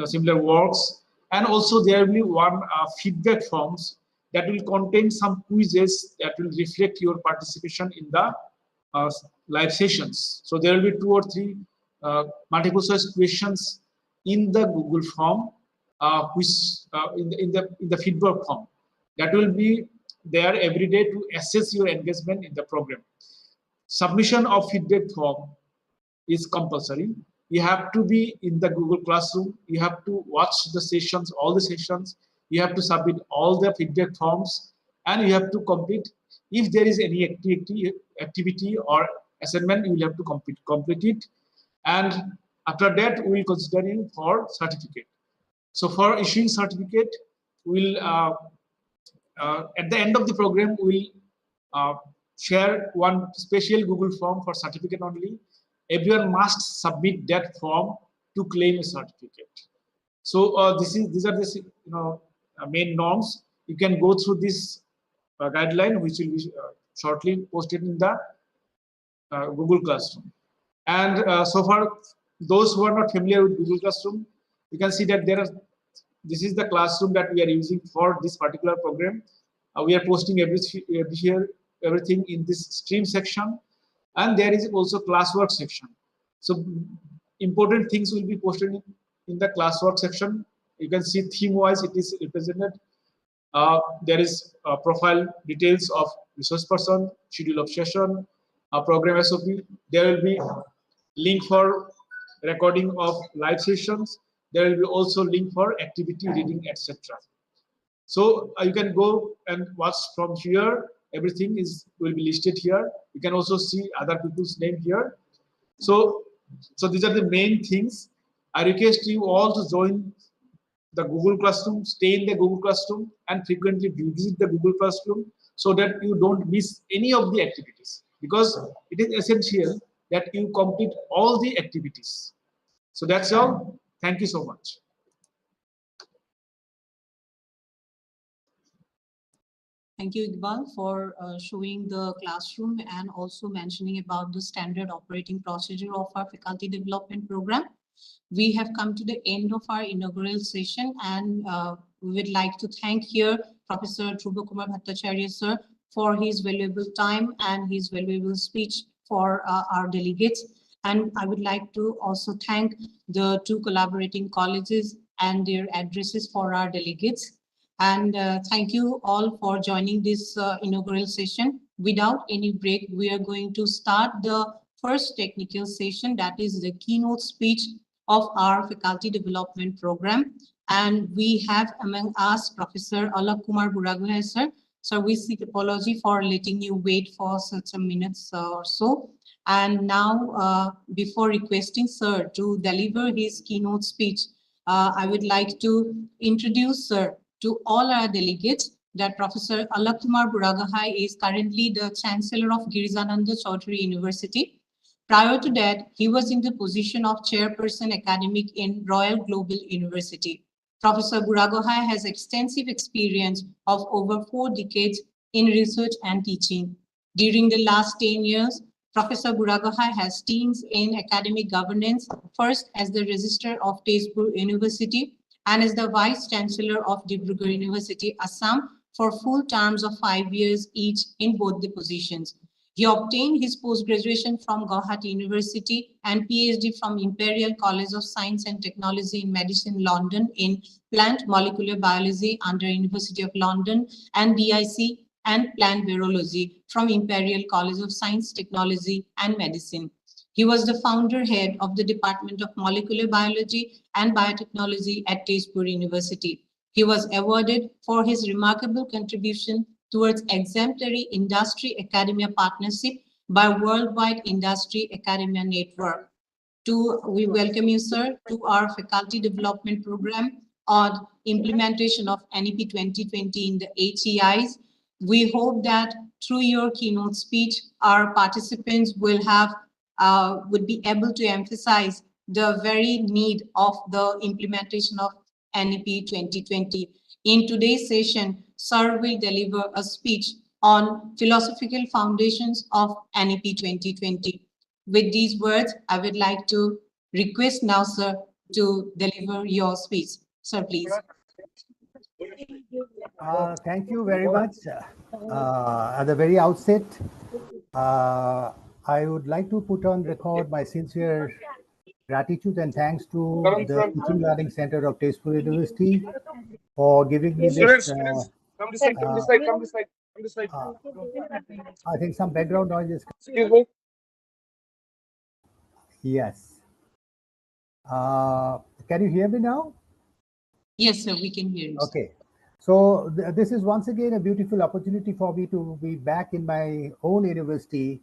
similar works, and also there will be one feedback forms that will contain some quizzes that will reflect your participation in the live sessions. So there will be 2 or 3 multiple choice questions in the Google form, which in the feedback form that will be there every day to assess your engagement in the program. Submission of feedback form is compulsory. You have to be in the Google Classroom. You have to watch the sessions, all the sessions. You have to submit all the feedback forms, and you have to complete. If there is any activity or assignment, you will have to complete it. And after that, we will consider you for certificate. So for issuing certificate, we'll at the end of the program, we'll share one special Google form for certificate only. Everyone must submit that form to claim a certificate. So these are the main norms. You can go through this guideline, which will be shortly posted in the Google Classroom. And so far, those who are not familiar with Google Classroom, you can see that this is the classroom that we are using for this particular program. We are posting everything in this stream section, and there is also classwork section. So important things will be posted in the classwork section. You can see theme-wise it is represented. There is profile details of resource person, schedule of session, program SOP. There will be link for recording of live sessions. There will be also link for activity reading, etc. So you can go and watch from here. Everything will be listed here. You can also see other people's name here. So these are the main things. I request you all to join the Google Classroom, stay in the Google Classroom, and frequently visit the Google Classroom so that you don't miss any of the activities, because it is essential that you complete all the activities. So that's all. Thank you so much. Thank you, Iqbal, for showing the classroom and also mentioning about the standard operating procedure of our faculty development program. We have come to the end of our inaugural session, and we would like to thank here Professor Dhruva Kumar Bhattacharya sir for his valuable time and his valuable speech for our delegates. And I would like to also thank the 2 collaborating colleges and their addresses for our delegates. And thank you all for joining this inaugural session. Without any break, we are going to start the first technical session, that is the keynote speech of our faculty development program. And we have among us Professor Alok Kumar Buragohain sir. So we seek apology for letting you wait for such a minutes or so. And now, before requesting sir to deliver his keynote speech, I would like to introduce sir to all our delegates that Professor Alok Kumar Buragohain is currently the Chancellor of Girijananda Chaudhary University. Prior to that, he was in the position of Chairperson Academic in Royal Global University. Professor Buragohain has extensive experience of over 4 decades in research and teaching. During the last 10 years, Professor Buragohai has stints in academic governance, first as the Registrar of Tezpur University and as the Vice Chancellor of Dibrugarh University, Assam, for full terms of 5 years each in both the positions. He obtained his post-graduation from Gauhati University and PhD from Imperial College of Science and Technology in Medicine, London in Plant Molecular Biology under University of London and BIC and Plant Virology from Imperial College of Science, Technology and Medicine. He was the founder head of the Department of Molecular Biology and Biotechnology at Tezpur University. He was awarded for his remarkable contribution towards exemplary industry-academia partnership by Worldwide Industry Academia Network. We welcome you, sir, to our faculty development program on implementation of NEP 2020 in the HEIs. We hope that through your keynote speech, our participants would be able to emphasize the very need of the implementation of NEP 2020. In today's session, sir will deliver a speech on philosophical foundations of NEP 2020. With these words, I would like to request now, sir, to deliver your speech. Sir, please. Thank you very much. At the very outset, I would like to put on record my sincere gratitude and thanks to the Teaching Learning Center of Tezpur University for giving me this. Come this side, come this side, come this side, come this side. I think some background noise is. Excuse me. Yes. Can you hear me now? Yes, sir, we can hear you. Okay. So this is once again a beautiful opportunity for me to be back in my own university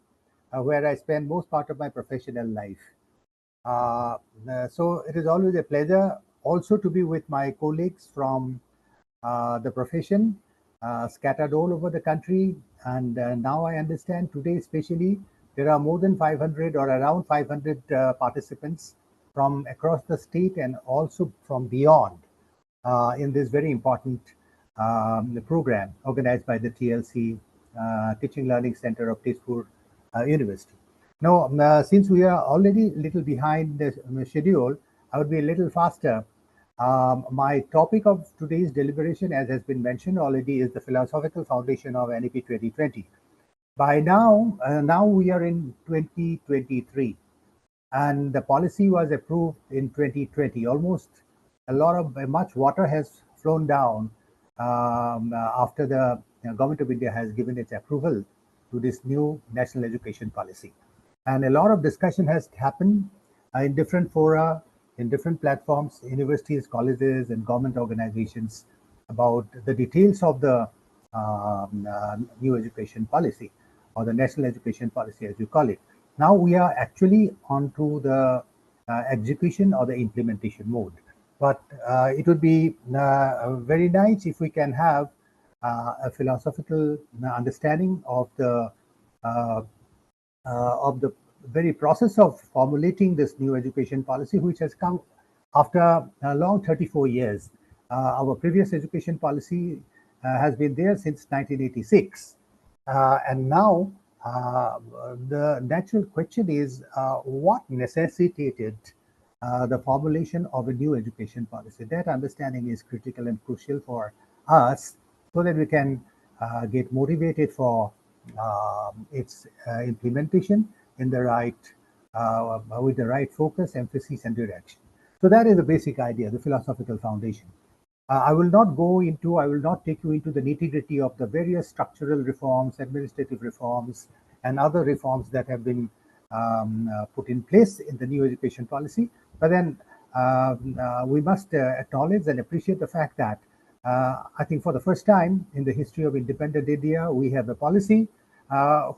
where I spend most part of my professional life. So it is always a pleasure also to be with my colleagues from the profession scattered all over the country. And now I understand today especially there are more than 500 or around 500 participants from across the state and also from beyond in this very important program organized by the TLC Teaching Learning Center of Tezpur University. Now, since we are already a little behind the schedule, I would be a little faster. My topic of today's deliberation, as has been mentioned already, is the philosophical foundation of NEP 2020. By now, we are in 2023, and the policy was approved in 2020. Almost much water has flown down after the Government of India has given its approval to this new national education policy. And a lot of discussion has happened in different fora, in different platforms, universities, colleges, and government organizations about the details of the new education policy or the national education policy, as you call it. Now we are actually onto the execution or the implementation mode. But it would be very nice if we can have a philosophical understanding of the very process of formulating this new education policy, which has come after a long 34 years. Our previous education policy has been there since 1986. And now the natural question is what necessitated the formulation of a new education policy. That understanding is critical and crucial for us so that we can get motivated for its implementation in the right, with the right focus, emphasis, and direction. So that is the basic idea, the philosophical foundation. I will not take you into the nitty-gritty of the various structural reforms, administrative reforms, and other reforms that have been put in place in the new education policy. But then we must acknowledge and appreciate the fact that I think for the first time in the history of independent India, we have a policy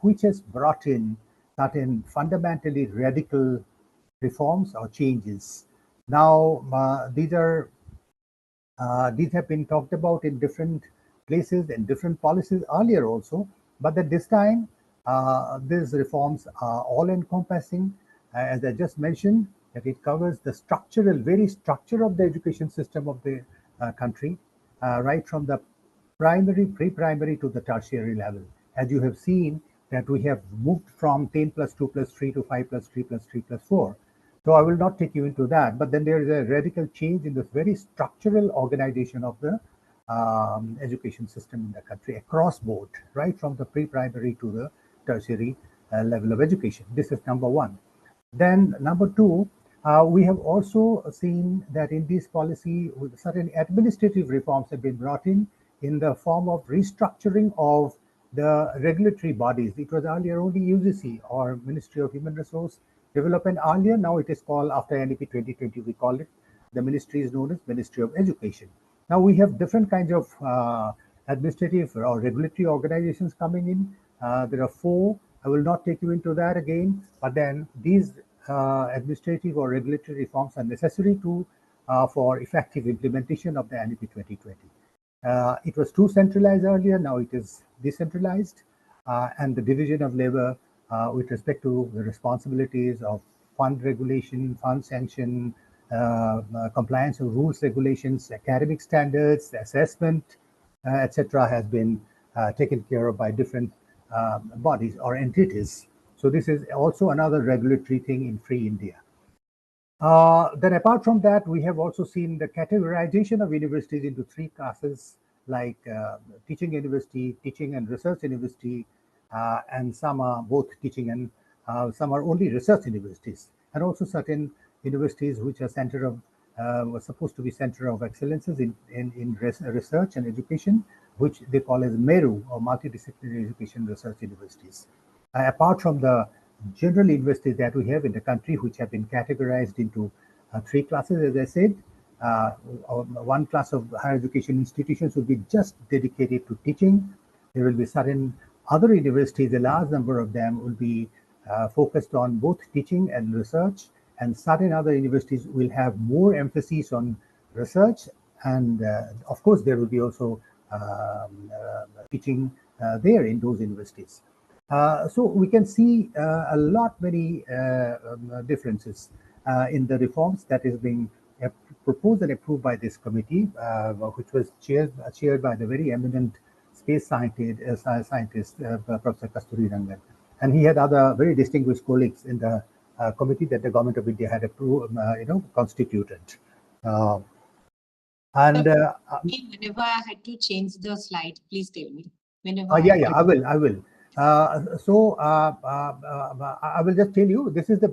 which has brought in certain fundamentally radical reforms or changes. Now, these have been talked about in different places and different policies earlier also, but at this time, these reforms are all-encompassing, as I just mentioned, that it covers the very structure of the education system of the country, right from the primary, pre-primary to the tertiary level. As you have seen, that we have moved from 10 plus 2 plus 3 to 5 plus 3 plus 3 plus 4. So I will not take you into that, but then there is a radical change in this very structural organization of the education system in the country across board, right from the pre-primary to the tertiary level of education. This is number one. Then number two, we have also seen that in this policy, certain administrative reforms have been brought in the form of restructuring of the regulatory bodies. It was earlier only UGC, or Ministry of Human Resource Development earlier. Now it is called, after NEP 2020, we call it, the ministry is known as Ministry of Education. Now we have different kinds of administrative or regulatory organizations coming in. There are 4. I will not take you into that again, but then these administrative or regulatory reforms are necessary to for effective implementation of the NEP 2020. It was too centralized earlier, now it is decentralized, and the division of labor with respect to the responsibilities of fund regulation, fund sanction, compliance of rules, regulations, academic standards, assessment, etc., has been taken care of by different bodies or entities. So this is also another regulatory thing in Free India. Then apart from that, we have also seen the categorization of universities into 3 classes, like teaching university, teaching and research university, and some are both teaching and some are only research universities, and also certain universities which are center of were supposed to be center of excellences in research and education, which they call as MERU, or multidisciplinary education research universities. Apart from the general universities that we have in the country, which have been categorized into 3 classes, as I said. One class of higher education institutions will be just dedicated to teaching. There will be certain other universities, a large number of them will be focused on both teaching and research, and certain other universities will have more emphasis on research, and of course there will be also teaching there in those universities. So we can see a lot many differences in the reforms that is being proposed and approved by this committee, which was chaired by the very eminent space scientist Professor Kasturi Rangan, and he had other very distinguished colleagues in the committee that the government of India had approved, constituted. Whenever I had to change the slide, please tell me. Whenever I will. I will just tell you, this is the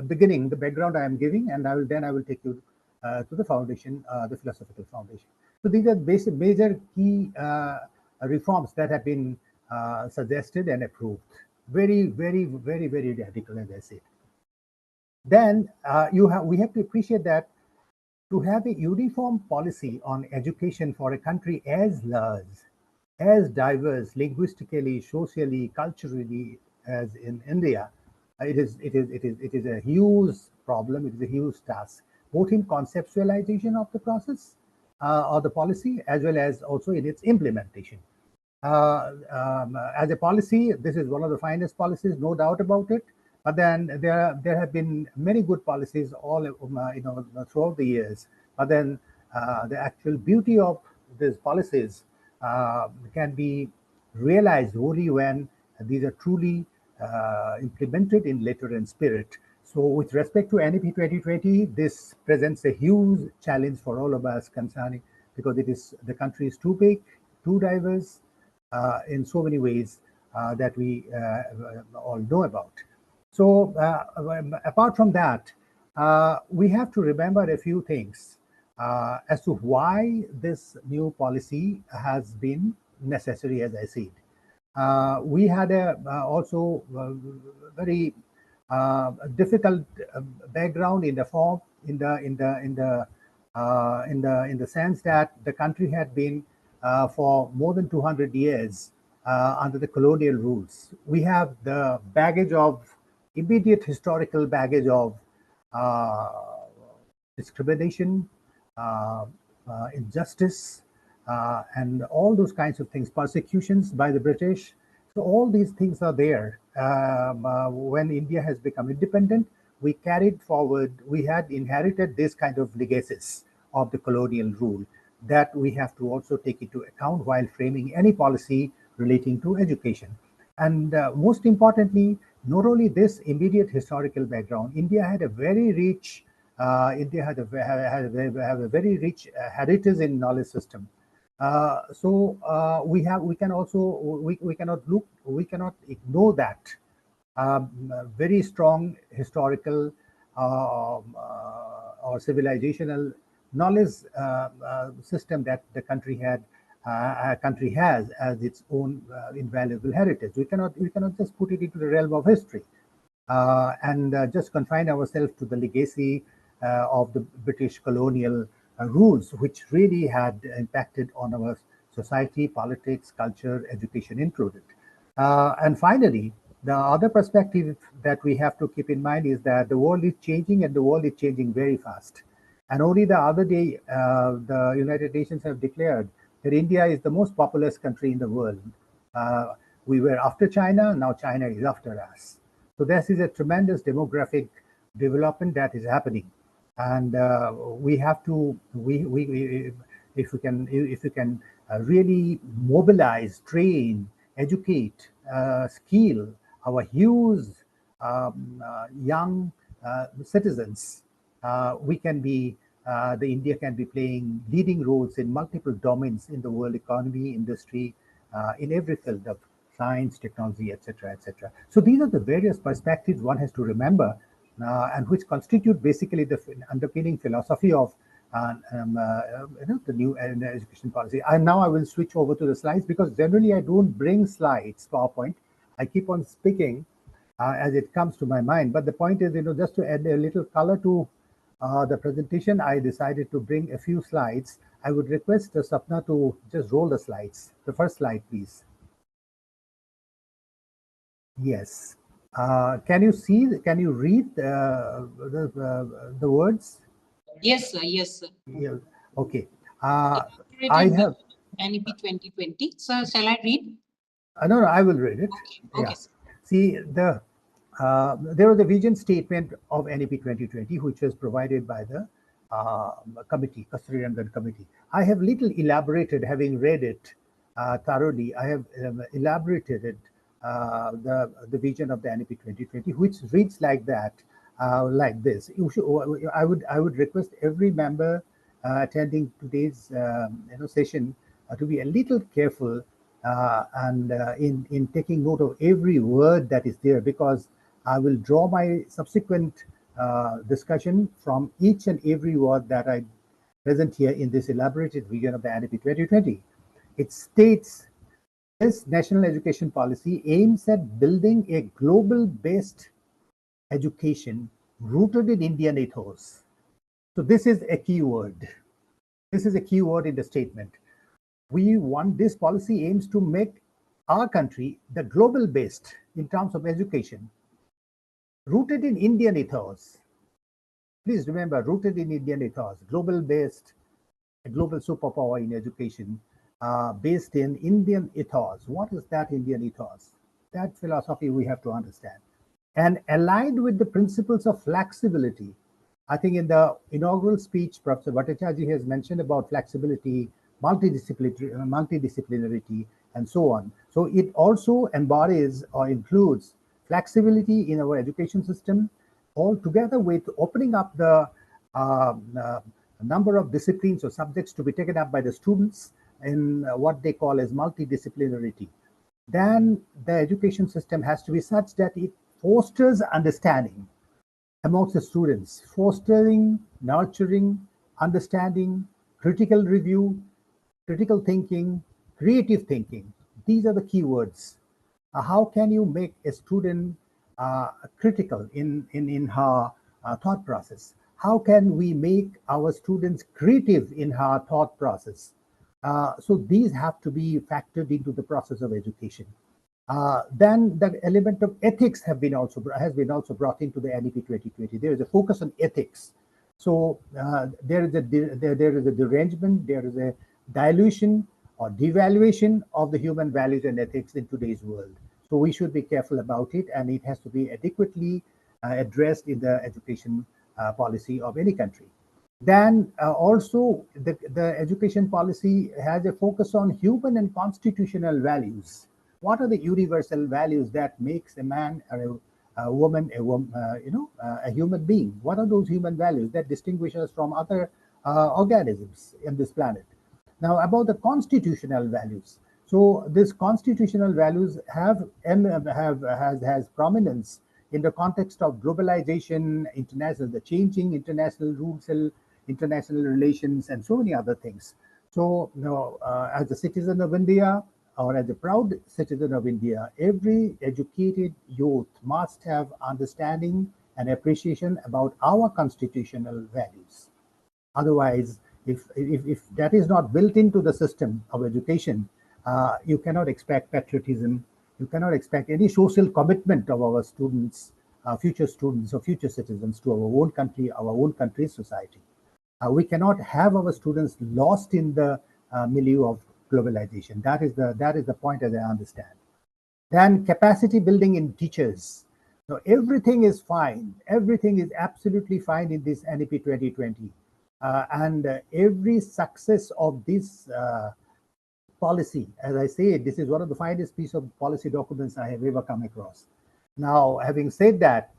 beginning, the background I am giving, and I will take you to the foundation, the philosophical foundation. So these are major key reforms that have been suggested and approved. Very, very, very, very radical, as I said. Then we have to appreciate that to have a uniform policy on education for a country as large, as diverse linguistically, socially, culturally as in India, it is a huge problem. It is a huge task, both in conceptualization of the process or the policy, as well as also in its implementation. As a policy, this is one of the finest policies, no doubt about it. But then there have been many good policies all throughout the years. But then the actual beauty of these policies can be realized only when these are truly implemented in letter and spirit. So with respect to NEP 2020, this presents a huge challenge for all of us concerning, because the country is too big, too diverse in so many ways that we all know about. So apart from that, we have to remember a few things as to why this new policy has been necessary, as I said. We had also very difficult background in the form, in the sense that the country had been for more than 200 years under the colonial rules. We have the baggage of immediate historical baggage of discrimination, injustice, and all those kinds of things, persecutions by the British. So all these things are there. When India has become independent, we carried forward, we had inherited this kind of legacies of the colonial rule that we have to also take into account while framing any policy relating to education. And most importantly, not only this immediate historical background, India had a very rich, have a very rich heritage in knowledge system. We cannot ignore that very strong historical or civilizational knowledge system that the country has as its own invaluable heritage. We cannot just put it into the realm of history and just confine ourselves to the legacy of the British colonial rules, which really had impacted on our society, politics, culture, education included. And finally, the other perspective that we have to keep in mind is that the world is changing, and the world is changing very fast. And only the other day, the United Nations have declared that India is the most populous country in the world. We were after China, now China is after us. So this is a tremendous demographic development that is happening, and we have to if we can really mobilize, train, educate, skill our huge young citizens, we can be India can be playing leading roles in multiple domains in the world economy, industry, in every field of science, technology, etc., etc. So these are the various perspectives one has to remember, and which constitute basically the underpinning philosophy of the new education policy. And now I will switch over to the slides, because generally I don't bring slides, PowerPoint. I keep on speaking as it comes to my mind. But the point is, just to add a little color to the presentation, I decided to bring a few slides. I would request Sapna to just roll the slides. The first slide, please. Yes. Can you read the words? Yes, sir. Yes, sir. Yeah. Okay. I have NEP 2020. So shall I read? No, I will read it. Okay. Yeah. See, there was a vision statement of NEP 2020, which was provided by the committee, Kasturi Rangan committee. I have little elaborated, having read it thoroughly. I have elaborated it, the vision of the NEP 2020, which reads like that, like this. I would request every member attending today's session to be a little careful and in taking note of every word that is there, because I will draw my subsequent discussion from each and every word that I present here in this elaborated vision of the NEP 2020. It states, this national education policy aims at building a global-based education rooted in Indian ethos. So this is a key word. This is a key word in the statement. This policy aims to make our country the global based in terms of education, rooted in Indian ethos. Please remember, rooted in Indian ethos, global based, a global superpower in education, based in Indian ethos. What is that Indian ethos? That philosophy we have to understand. And aligned with the principles of flexibility. I think in the inaugural speech, Professor Bhattacharya has mentioned about flexibility, multidisciplinarity, and so on. So it also embodies or includes flexibility in our education system, all together with opening up the number of disciplines or subjects to be taken up by the students in what they call as multidisciplinarity. Then the education system has to be such that it fosters understanding amongst the students, fostering, nurturing, understanding, critical review, critical thinking, creative thinking. These are the key words. How can you make a student critical in her thought process? How can we make our students creative in her thought process? So these have to be factored into the process of education. Then the element of ethics has been also brought into the NEP 2020. There is a focus on ethics. So there is a derangement, there is a dilution or devaluation of the human values and ethics in today's world. So we should be careful about it, and it has to be adequately addressed in the education policy of any country. Then also the education policy has a focus on human and constitutional values. What are the universal values that makes a man or a woman, a human being? What are those human values that distinguish us from other organisms in this planet? Now, about the constitutional values. So, these constitutional values has prominence in the context of globalization, the changing international rules, international relations, and so many other things. So, as a citizen of India, or as a proud citizen of India, every educated youth must have understanding and appreciation about our constitutional values. Otherwise, if that is not built into the system of education, you cannot expect patriotism, you cannot expect any social commitment of our students, future students or future citizens to our own country's society. We cannot have our students lost in the milieu of globalization. That is the point, as I understand. Then capacity building in teachers. So everything is fine. Everything is absolutely fine in this NEP 2020. And every success of this policy, as I say, this is one of the finest piece of policy documents I have ever come across. Now, having said that,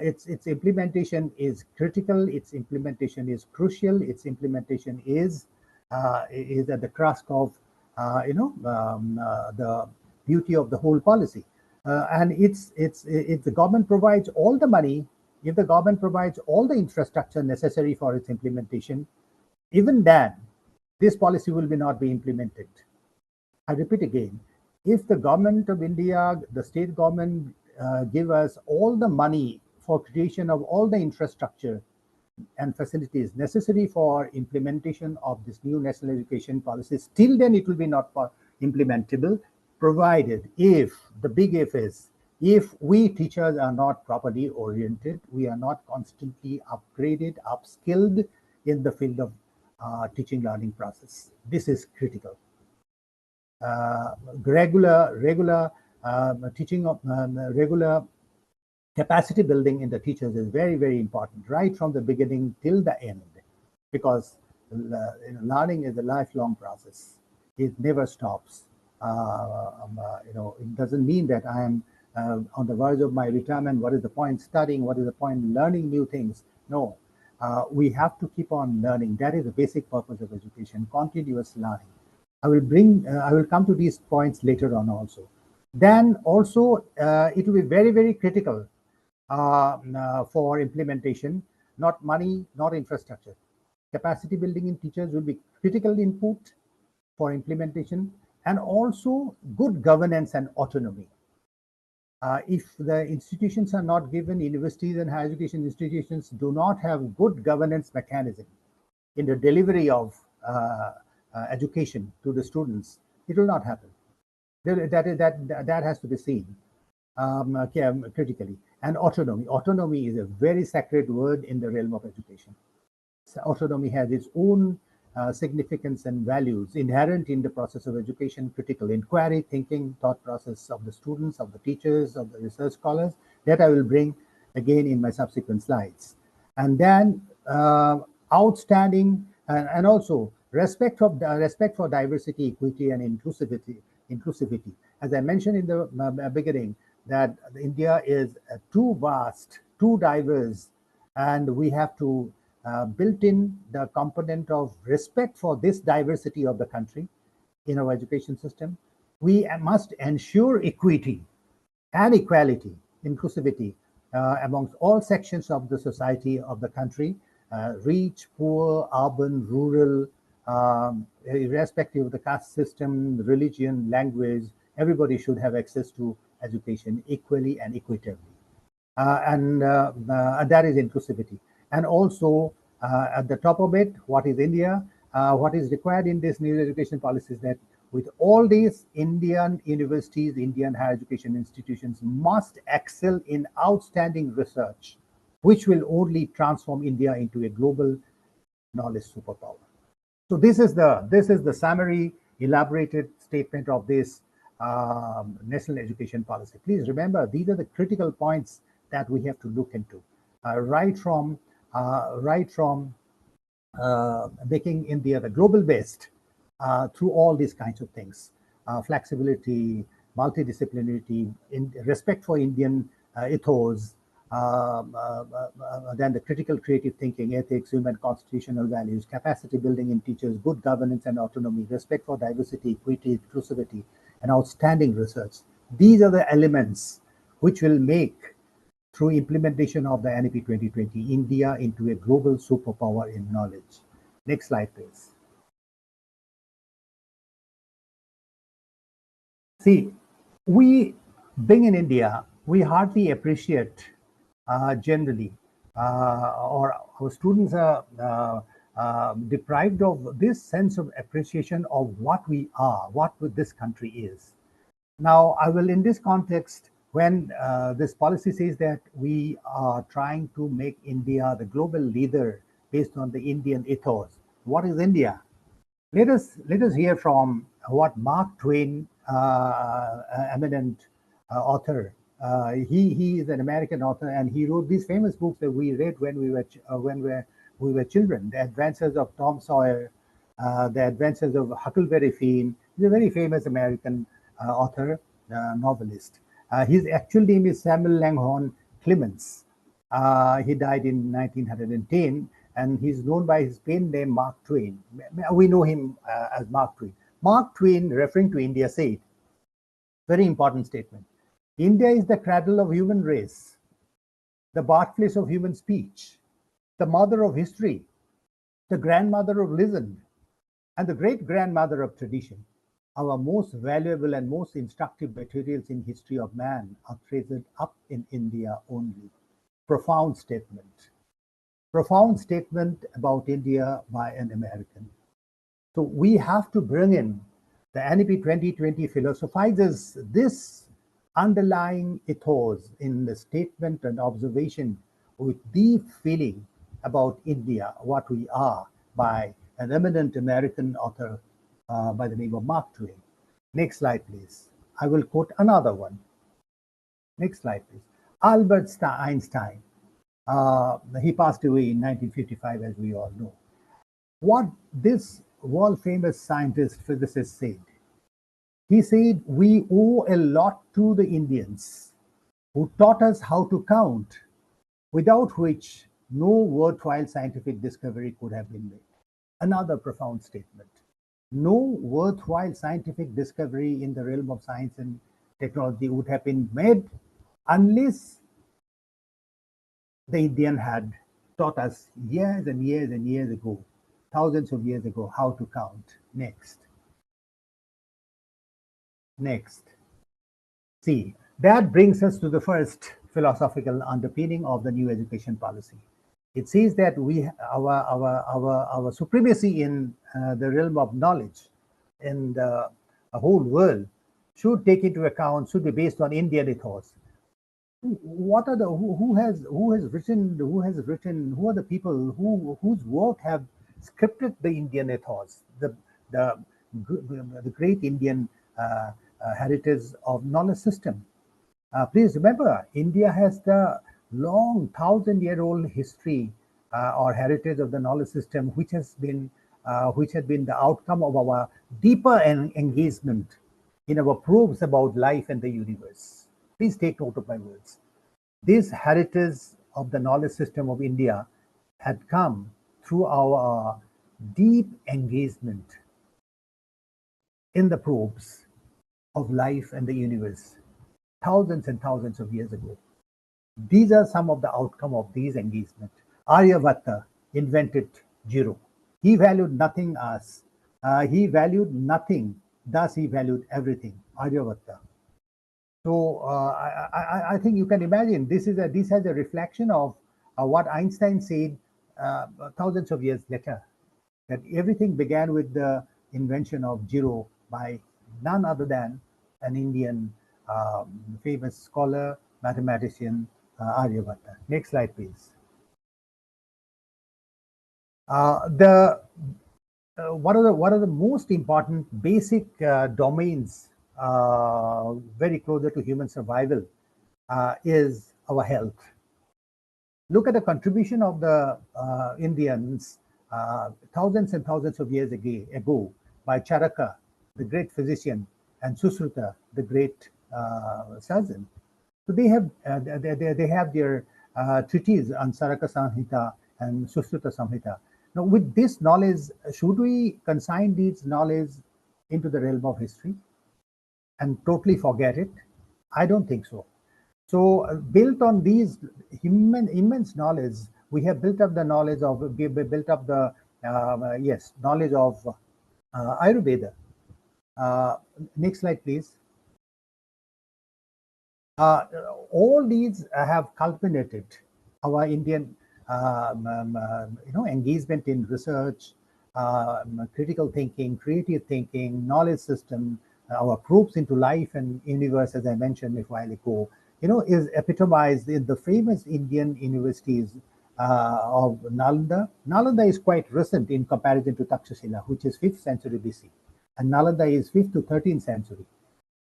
its implementation is critical. Its implementation is crucial. Its implementation is at the crux of the beauty of the whole policy. And if the government provides all the money, if the government provides all the infrastructure necessary for its implementation, even then, this policy will not be implemented. I repeat again, if the government of India, the state government, give us all the money for creation of all the infrastructure and facilities necessary for implementation of this new national education policy, still then it will be not implementable, provided if, the big if is, if we teachers are not properly oriented, we are not constantly upgraded, upskilled in the field of teaching learning process. This is critical. Regular teaching of regular capacity building in the teachers is very, very important, right from the beginning till the end, because learning is a lifelong process. It never stops. It doesn't mean that I am on the verge of my retirement. What is the point studying? What is the point learning new things? No, we have to keep on learning. That is the basic purpose of education, continuous learning. I will come to these points later on also. Then also, it will be very, very critical for implementation, not money, not infrastructure. Capacity building in teachers will be critical input for implementation, and also good governance and autonomy. If the institutions are not given, universities and higher education institutions do not have good governance mechanism in the delivery of education to the students, it will not happen. That has to be seen critically. And autonomy. Autonomy is a very sacred word in the realm of education. So autonomy has its own significance and values inherent in the process of education, critical inquiry, thinking, thought process of the students, of the teachers, of the research scholars, that I will bring again in my subsequent slides. And then outstanding and also respect for diversity, equity, and inclusivity. As I mentioned in the beginning, that India is too vast, too diverse, and we have to built in the component of respect for this diversity of the country in our education system. We must ensure equity and equality, inclusivity amongst all sections of the society of the country, rich, poor, urban, rural, irrespective of the caste system, religion, language, everybody should have access to education equally and equitably. And that is inclusivity. And also at the top of it, what is India? What is required in this new education policy is that with all these Indian universities, Indian higher education institutions must excel in outstanding research, which will only transform India into a global knowledge superpower. So this is the summary, elaborated statement of this national education policy. Please remember, these are the critical points that we have to look into, right from making India the global best through all these kinds of things, flexibility, multidisciplinarity, respect for Indian ethos, then the critical creative thinking, ethics, human constitutional values, capacity building in teachers, good governance and autonomy, respect for diversity, equity, inclusivity, and outstanding research. These are the elements which will make, through implementation of the NEP 2020, India into a global superpower in knowledge. Next slide, please. See, we, being in India, we hardly appreciate generally, or our students are deprived of this sense of appreciation of what we are, what this country is. Now, I will, in this context, when this policy says that we are trying to make India the global leader based on the Indian ethos, what is India? Let us hear from what Mark Twain, eminent author. He is an American author, and he wrote these famous books that we read when we were children. The Adventures of Tom Sawyer, The Adventures of Huckleberry Finn. He's a very famous American author, novelist. His actual name is Samuel Langhorne Clemens. He died in 1910, and he's known by his pen name Mark Twain. We know him as Mark Twain. Mark Twain, referring to India, said, very important statement, India is the cradle of human race, the birthplace of human speech, the mother of history, the grandmother of legend, and the great-grandmother of tradition. Our most valuable and most instructive materials in history of man are treasured up in India only. Profound statement. Profound statement about India by an American. So we have to bring in the NEP 2020 philosophizes this underlying ethos in the statement and observation with deep feeling about India, what we are, by an eminent American author by the name of Mark Twain. Next slide, please. I will quote another one. Next slide, please. Albert Einstein. He passed away in 1955, as we all know. What this world-famous scientist, physicist said, he said, we owe a lot to the Indians who taught us how to count, without which no worthwhile scientific discovery could have been made. Another profound statement. No worthwhile scientific discovery in the realm of science and technology would have been made unless the Indian had taught us years and years and years ago, thousands of years ago, how to count. Next. Next. See, that brings us to the first philosophical underpinning of the new education policy. It says that our supremacy in the realm of knowledge in the whole world should take into account, should be based on Indian ethos. What are the who are the people whose work have scripted the Indian ethos, the great Indian heritage of knowledge system? Please remember, India has the long 1,000-year-old history or heritage of the knowledge system, which has been the outcome of our deeper engagement in our probes about life and the universe. Please take note of my words. This heritage of the knowledge system of India had come through our deep engagement in the probes of life and the universe thousands and thousands of years ago. These are some of the outcome of these engagement. Aryabhatta invented zero. He valued nothing as. He valued nothing, thus he valued everything. Aryabhatta. So I think you can imagine this has a reflection of what Einstein said thousands of years later, that everything began with the invention of zero by none other than an Indian famous scholar, mathematician, Aryabhatta. Next slide, please. What are the most important basic domains very closer to human survival is our health. Look at the contribution of the Indians thousands and thousands of years ago by Charaka, the great physician, and Susruta, the great surgeon. So they have their treatise on Saraka Samhita and Susruta Samhita. Now, with this knowledge, should we consign these knowledge into the realm of history and totally forget it? I don't think so. So, built on these immense knowledge, we have built up the knowledge of knowledge of Ayurveda. Next slide, please. All these have culminated our Indian engagement in research, critical thinking, creative thinking, knowledge system, our probes into life and universe, as I mentioned a while ago, is epitomized in the famous Indian universities of Nalanda. Nalanda is quite recent in comparison to Takshashila, which is 5th century BC, and Nalanda is 5th to 13th century.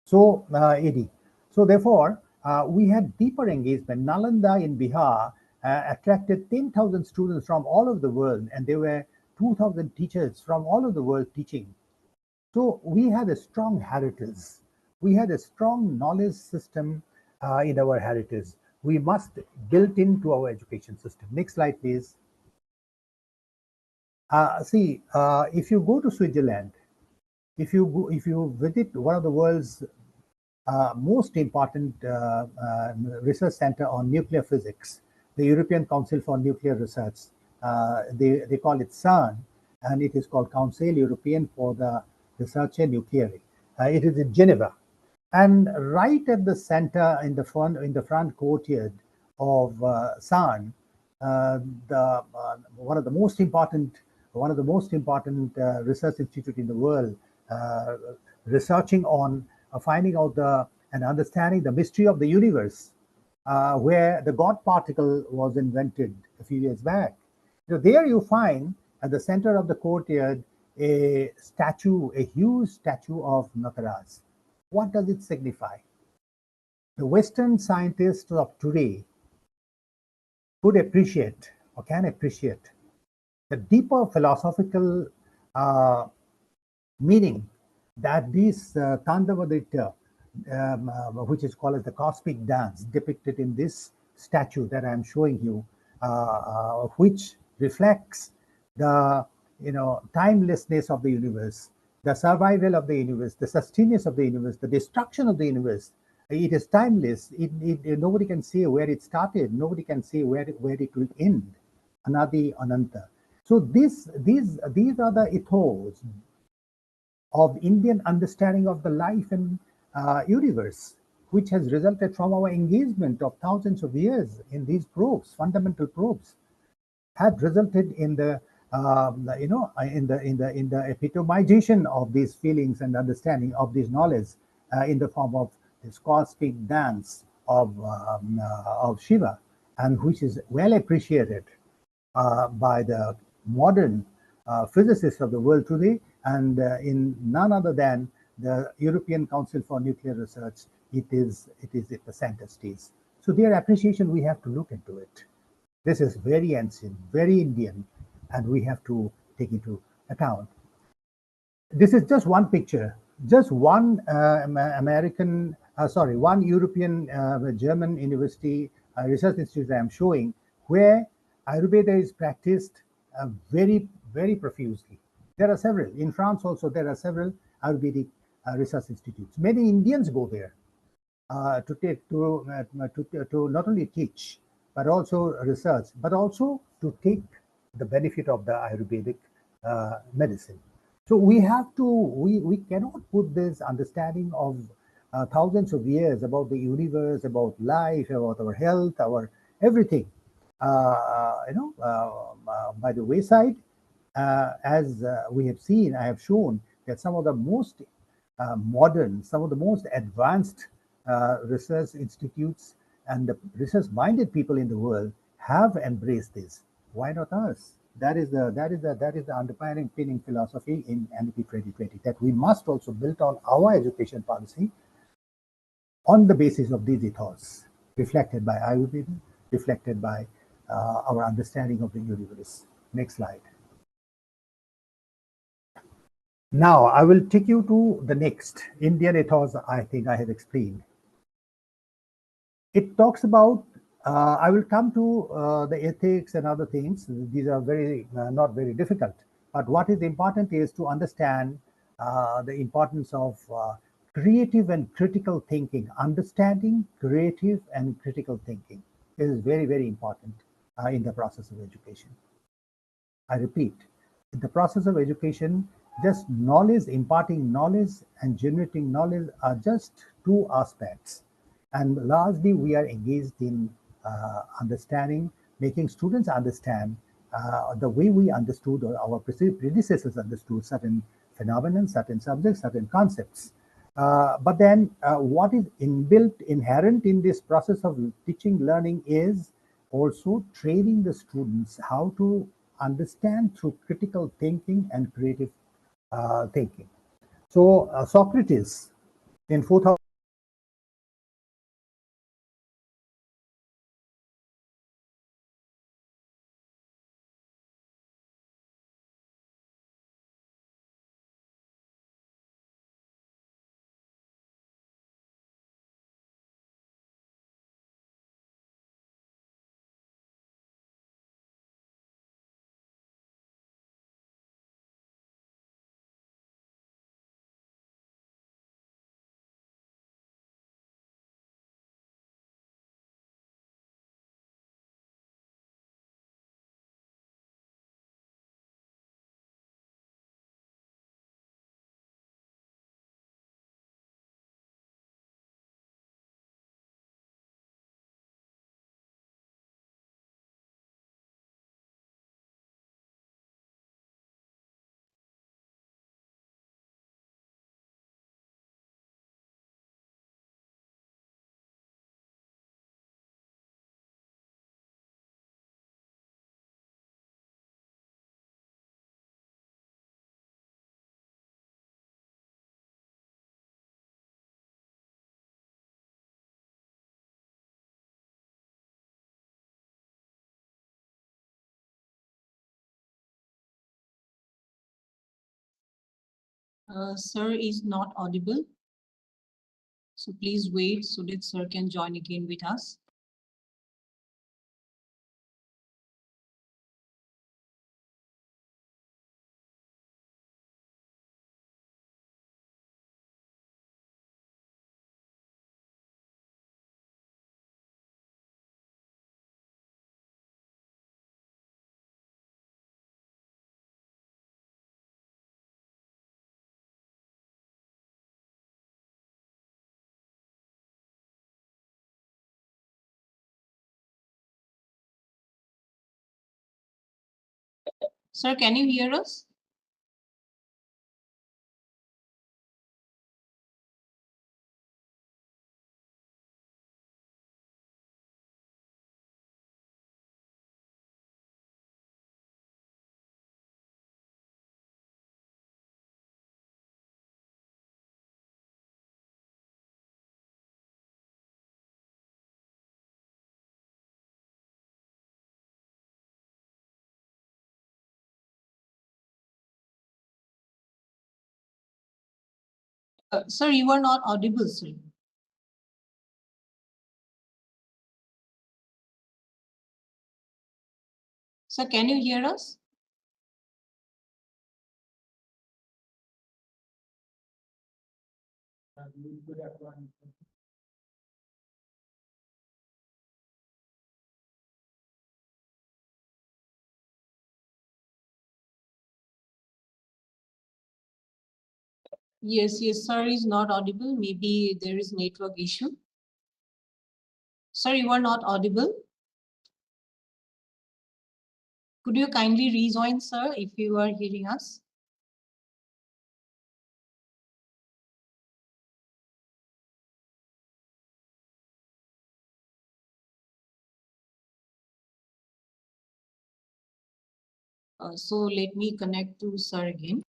So AD. So therefore, we had deeper engagement. Nalanda in Bihar attracted 10,000 students from all over the world, and there were 2,000 teachers from all over the world teaching. So we had a strong heritage. We had a strong knowledge system in our heritage. We must build into our education system. Next slide, please. If you go to Switzerland, if you visit one of the world's most important research center on nuclear physics, the European Council for Nuclear Research, they call it CERN, and it is called Council European for the Research in Nuclear. It is in Geneva, and right at the center in the front courtyard of CERN, one of the most important research institute in the world, researching on finding out and understanding the mystery of the universe, where the God particle was invented a few years back. So there you find at the center of the courtyard a huge statue of Nataraj. What does it signify? The Western scientists of today could appreciate or can appreciate the deeper philosophical meaning that this Tandava, which is called as the cosmic dance, depicted in this statue that I am showing you, which reflects the timelessness of the universe, the survival of the universe, the sustenance of the universe, the destruction of the universe. It is timeless. Nobody can say where it started. Nobody can say where it will end. Anadi Ananta. So these are the ethos of Indian understanding of the life and universe, which has resulted from our engagement of thousands of years in these probes, fundamental probes, had resulted in the epitomization of these feelings and understanding of this knowledge in the form of this cosmic dance of Shiva, and which is well appreciated by the modern physicists of the world today, and in none other than the European Council for Nuclear Research. It is at the center stage. So their appreciation, we have to look into it. This is very ancient, very Indian, and we have to take into account. This is just one picture, just one one European German university research institute I am showing, where Ayurveda is practiced very, very profusely. There are several. In France also, there are several Ayurvedic research institutes. Many Indians go there to not only teach, but also research, but also to take the benefit of the Ayurvedic medicine. So we cannot put this understanding of thousands of years about the universe, about life, about our health, our everything, by the wayside. As we have seen, I have shown that some of the most modern, some of the most advanced research institutes and the research-minded people in the world have embraced this. Why not us? That is the underpinning philosophy in NEP 2020, that we must also build on our education policy on the basis of these ethos, reflected by Ayurveda, reflected by our understanding of the universe. Next slide. Now, I will take you to the next Indian ethos. I think I have explained. It talks about, I will come to the ethics and other things. These are very, not very difficult. But what is important is to understand the importance of creative and critical thinking. Understanding creative and critical thinking is very, very important in the process of education. I repeat, in the process of education, just knowledge, imparting knowledge and generating knowledge are just two aspects. And largely we are engaged in understanding, making students understand the way we understood or our predecessors understood certain phenomena, certain subjects, certain concepts. But then what is inbuilt, inherent in this process of teaching, learning is also training the students how to understand through critical thinking and creative thinking. So Socrates in 4000. Sir is not audible. So please wait so that sir can join again with us. Sir, can you hear us? Sir, you are not audible, sir. Sir, can you hear us? Yes, yes, sir is not audible. Maybe there is network issue. Sir, you are not audible. Could you kindly rejoin, sir, if you are hearing us? So let me connect to sir again.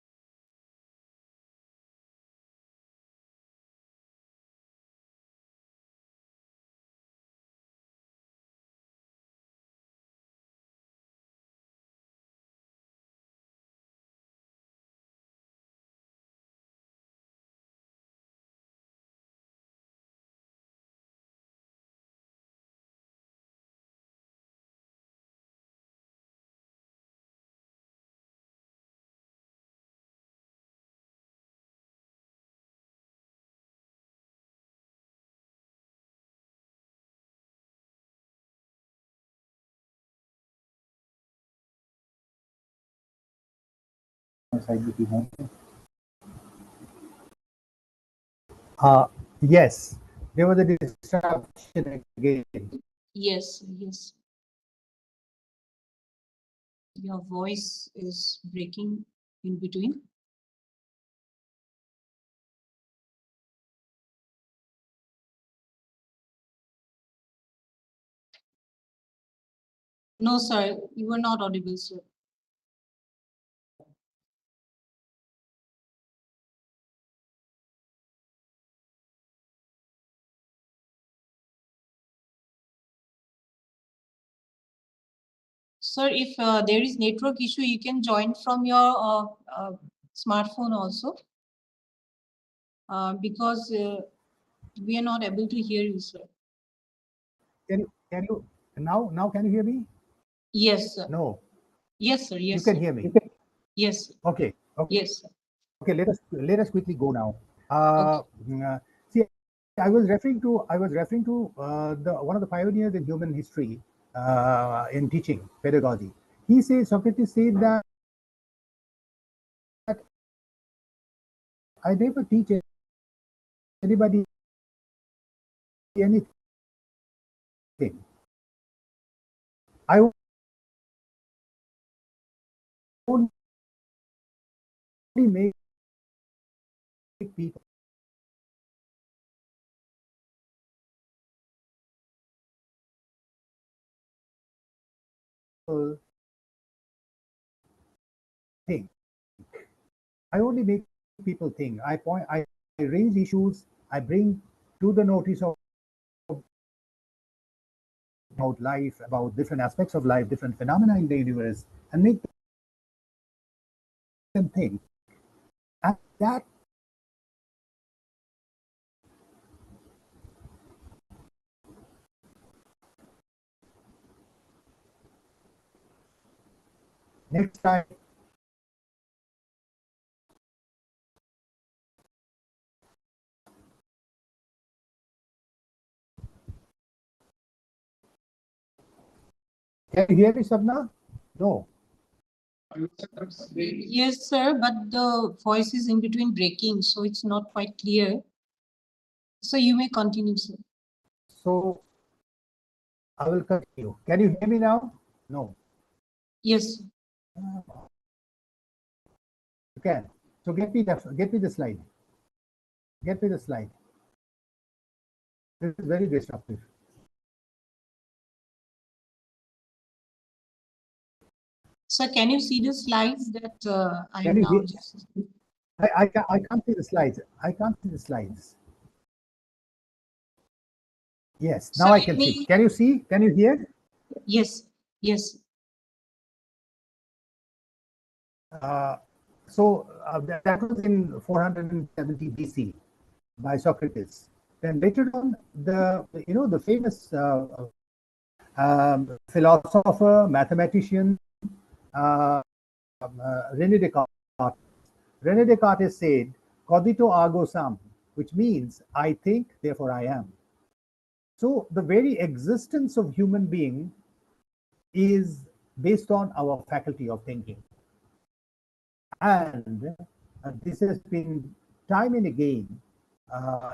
Yes, there was a disruption again. Yes, yes. Your voice is breaking in between. No, sir, you were not audible, sir. Sir, if there is network issue, you can join from your smartphone also, because we are not able to hear you, sir. Can you now can you hear me? Yes, sir. No. Yes, sir. Yes, You can sir. hear me. Yes, sir. Okay. Okay. Yes, sir. Okay. Let us quickly go now. Okay. See, I was referring to the one of the pioneers in human history in teaching pedagogy. Socrates said that I never teach anybody anything. I only make people think. I only make people think. I raise issues. I bring to the notice of about life, about different aspects of life, different phenomena in the universe, and make them think. And that next time. Can you hear me, Sabna? No. Yes, sir, but the voice is in between breaking, so it's not quite clear. So you may continue, sir. So I will continue. Can you hear me now? No. Yes. You can. So get me the slide. Get me the slide. This is very disruptive. Sir, can you see the slides that I Can am you now hear? just... I can't see the slides. I can't see the slides. Yes, now Sir, I can see. Can you see? Can you hear? Yes, yes. That was in 470 BC by Socrates. Then later on, the famous philosopher, mathematician, René Descartes. René Descartes said, "Cogito ergo sum," which means "I think, therefore I am." So the very existence of human being is based on our faculty of thinking. And this has been time and again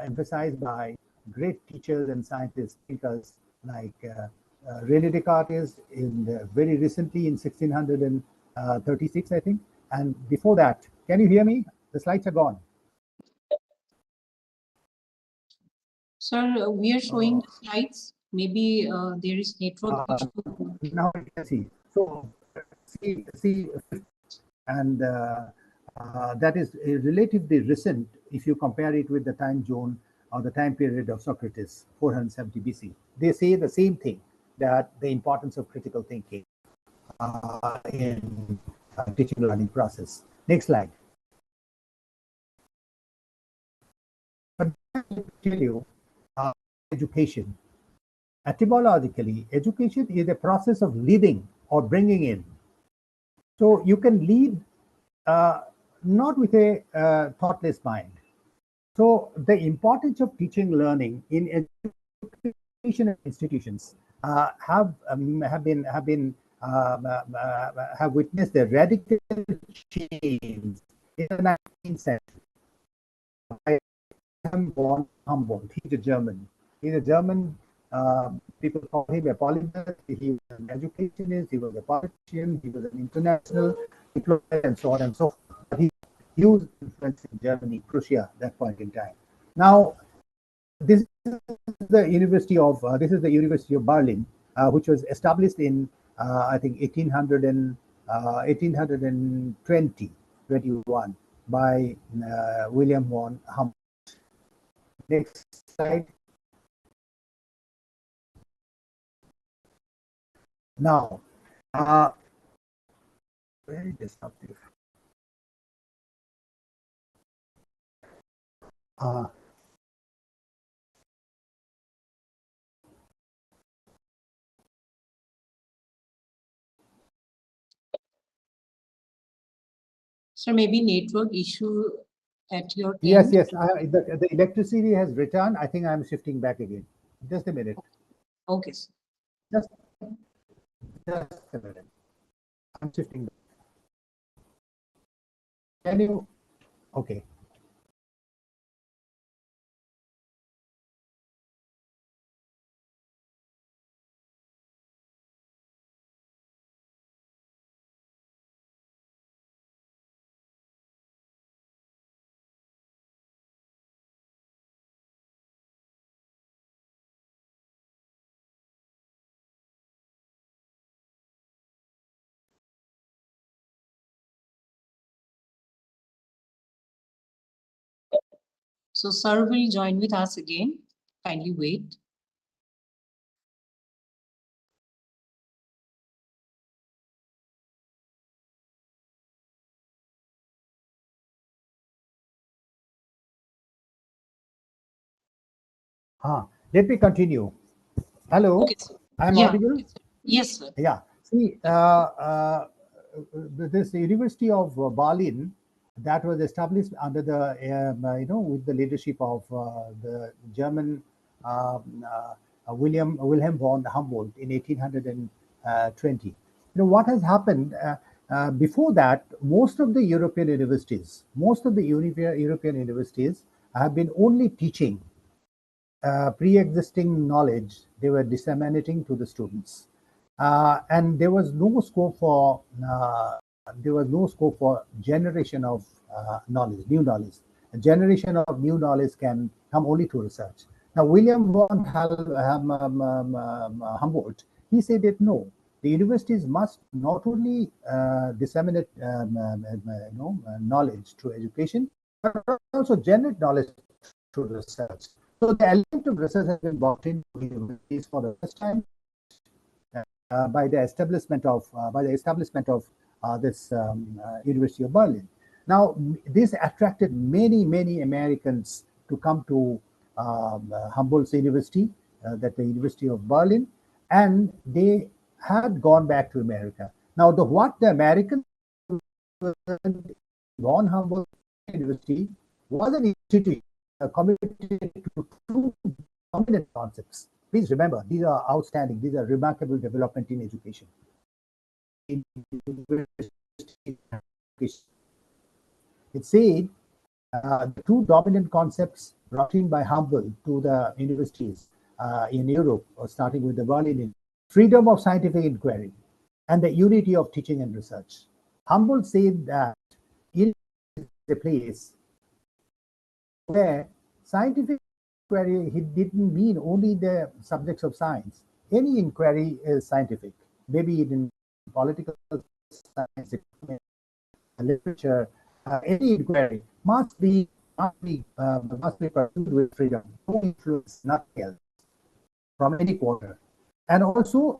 emphasized by great teachers and scientists, thinkers like René Descartes very recently in 1636, I think. And before that, can you hear me? The slides are gone. Sir, we are showing the slides. Maybe there is network issue. Now I can see. So see, and that is relatively recent if you compare it with the time zone or the time period of Socrates, 470 BC. They say the same thing, that the importance of critical thinking in teaching learning process. Next slide. But I will tell you, education. Etymologically, education is a process of leading or bringing in. So you can lead not with a thoughtless mind. So the importance of teaching learning in education institutions have been have witnessed a radical change in the 19th century by Wilhelm von Humboldt. He's a German. He's a German. People call him a polymath. He was an educationist. He was a politician. He was an international diplomat, and so on and so forth. But he used influence in Germany, Prussia, at that point in time. Now, this is the University of Berlin, which was established in I think 1821 by William von Humboldt. Next slide. Now, very disruptive. So maybe network issue at your end. Yes, the electricity has returned. I think I'm shifting back again. Just a minute. Okay. Just a minute. I'm shifting back. Can you? Okay. So sir will join with us again. Kindly wait. Let me continue. Hello, Okay, sir. I'm Yeah. audible? Yes, sir. Yeah. See, this University of Berlin that was established under the with the leadership of the German Wilhelm von Humboldt in 1820. What has happened before that? Most of the European universities have been only teaching pre-existing knowledge they were disseminating to the students, and there was no scope for generation of knowledge, new knowledge. A generation of new knowledge can come only through research. Now, William von Humboldt, he said that no, the universities must not only disseminate knowledge through education, but also generate knowledge through research. So the element of research has been brought into universities for the first time by the establishment of this University of Berlin. Now, this attracted many Americans to come to Humboldt's University, that the University of Berlin, and they had gone back to America. Now, what the Americans von Humboldt University was an institute committed to two dominant concepts. Please remember, these are outstanding, these are remarkable development in education. It said the two dominant concepts brought in by Humboldt to the universities in Europe, starting with the Berlin, freedom of scientific inquiry and the unity of teaching and research. Humboldt said that it is a place where scientific inquiry, he didn't mean only the subjects of science. Any inquiry is scientific, maybe in political science, literature. Any inquiry must be pursued with freedom, no influence, nothing else from any quarter. And also,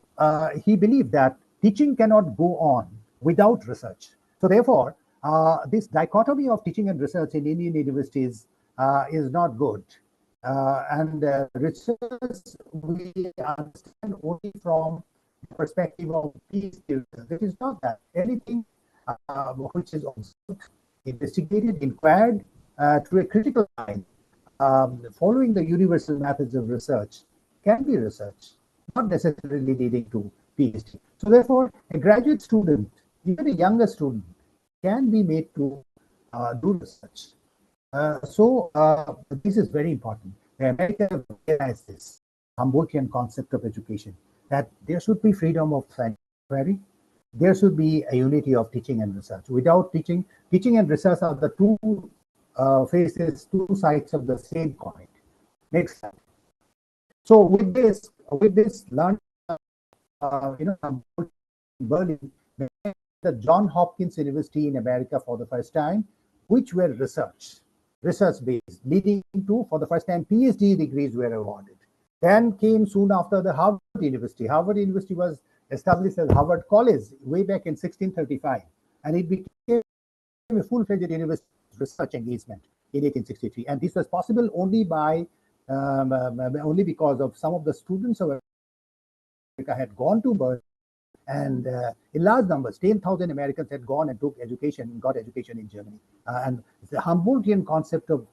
he believed that teaching cannot go on without research. So therefore, this dichotomy of teaching and research in Indian universities is not good. And research we understand only from the perspective of PhD research. It is not that. Anything which is observed, investigated, inquired through a critical mind, following the universal methods of research, can be research, not necessarily leading to PhD. So therefore, a graduate student, even a younger student, can be made to do research. So this is very important. America realized this Humboldtian concept of education, that there should be freedom of inquiry, there should be a unity of teaching and research. Without teaching and research are the two faces, two sides of the same coin. Next slide. So with this learn, Berlin, the John Hopkins University in America for the first time, which were research based, leading to, for the first time, PhD degrees were awarded. Then came soon after the Harvard University. Harvard University was established as Harvard College way back in 1635, and it became a full-fledged university research engagement in 1863. And this was possible only by only because of some of the students of America had gone to Berlin, and in large numbers, 10,000 Americans had gone and got education in Germany. And the Humboldtian concept of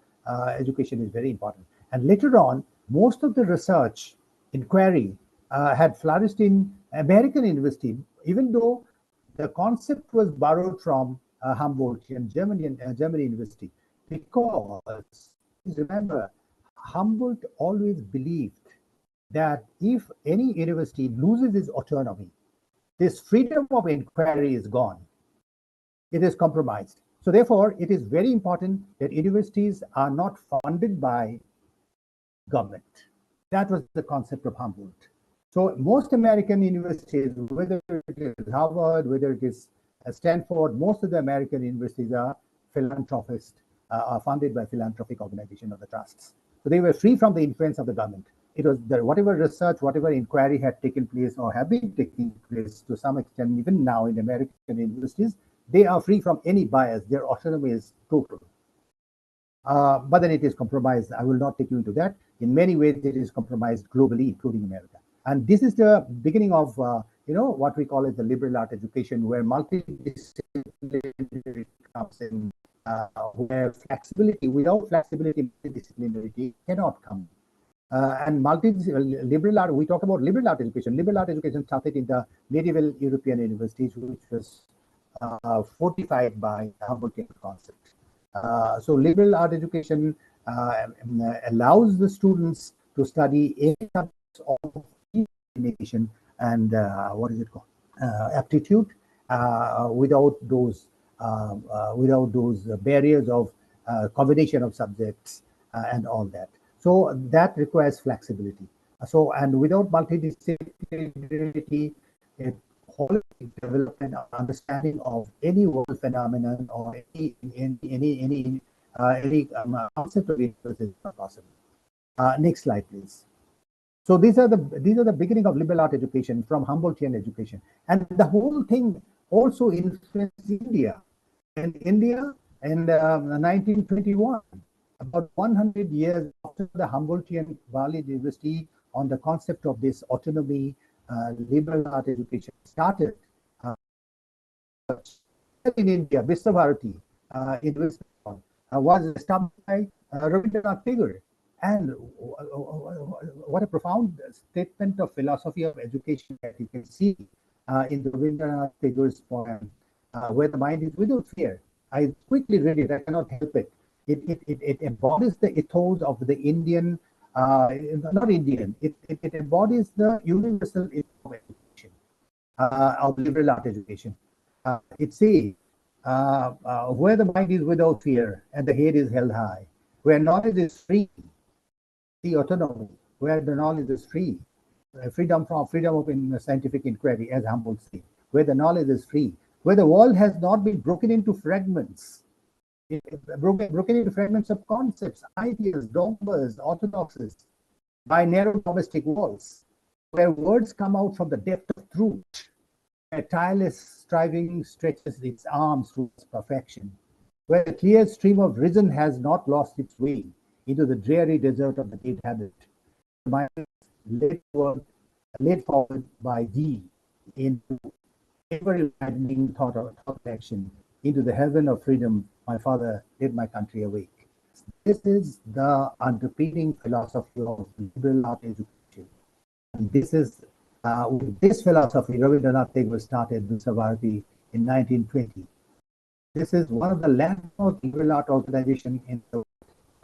education is very important. And later on, most of the research inquiry had flourished in American university, even though the concept was borrowed from Humboldtian Germany University. Because, remember, Humboldt always believed that if any university loses its autonomy, this freedom of inquiry is gone. It is compromised. So therefore, it is very important that universities are not funded by government. That was the concept of Humboldt. So most American universities, whether it is Harvard, whether it is Stanford, most of the American universities are philanthropists, are funded by philanthropic organizations or the trusts. So they were free from the influence of the government. It was whatever research, whatever inquiry had taken place or have been taking place to some extent, even now in American universities, they are free from any bias. Their autonomy is total. But then it is compromised. I will not take you into that. In many ways, it is compromised globally, including America. And this is the beginning of, what we call as the liberal art education, where multidisciplinary comes in, where flexibility, without flexibility, multidisciplinarity cannot come. And liberal art, we talk about liberal art education. Liberal art education started in the medieval European universities, which was fortified by the Humboldtian concept. So liberal art education allows the students to study any subjects of imagination and aptitude without those barriers of combination of subjects and all that. So that requires flexibility. So, and without multidisciplinarity, a holistic development of understanding of any world phenomenon or any concept of interest is not possible. Next slide, please. So these are the beginning of liberal art education from Humboldtian education, and the whole thing also influenced India. In India, in 1921. About 100 years after the Humboldtian Valley University on the concept of this autonomy, liberal art education started. In India, Viswabharati in West Bengal was established by Rabindranath Tagore. And what a profound statement of philosophy of education that you can see in the Rabindranath Tagore's poem, Where the Mind is Without Fear. I quickly read it, I cannot help it. It embodies the ethos of the Indian, not Indian, it embodies the universal ethos of education, of liberal art education. It says, where the mind is without fear and the head is held high, where knowledge is free, the autonomy, where the knowledge is free, freedom of scientific inquiry, as Humboldt said, where the knowledge is free, where the world has not been broken into fragments, broken into fragments of concepts, ideas, dogmas, orthodoxies, by narrow domestic walls, where words come out from the depth of truth, where tireless striving stretches its arms towards perfection, where the clear stream of reason has not lost its way into the dreary desert of the dead habit. The mind is led forward by thee into ever-widening thought action, into the heaven of freedom. My father led my country awake. This is the underpinning philosophy of liberal art education. And this is with this philosophy, Rabindranath Tagore started Visva-Bharati in 1920. This is one of the landmark liberal art organizations in the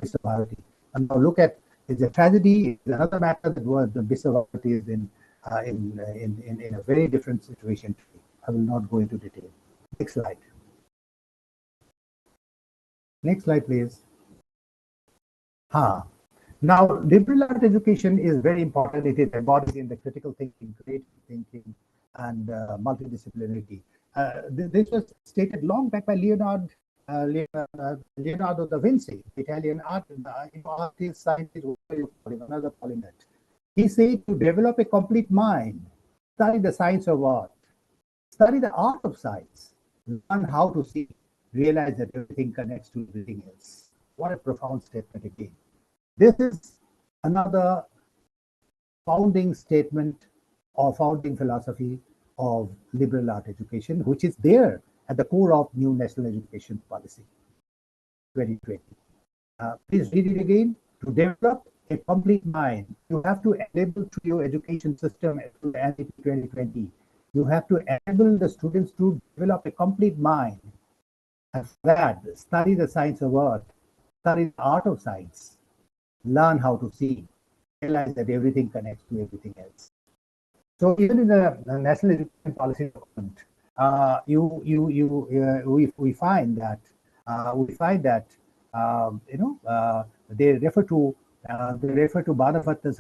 Visva-Bharati. And now look at, it's a tragedy, it's another matter that the Visva-Bharati is in a very different situation today. I will not go into detail. Next slide. Next slide, please. Now, liberal art education is very important. It is embodied in the critical thinking, creative thinking, and multidisciplinarity. This was stated long back by Leonardo da Vinci, Italian artist, scientist, another polymath. He said to develop a complete mind, study the science of art, study the art of science, learn how to see, realize that everything connects to everything else. What a profound statement again. This is another founding statement or founding philosophy of liberal art education, which is there at the core of new national education policy 2020. Please read it again. To develop a complete mind, you have to enable to your education system through the NEP 2020. You have to enable the students to develop a complete mind. And for that, study the science of art, study the art of science, learn how to see, realize that everything connects to everything else. So even in the national education policy document, we find that they refer to Bhadavatta's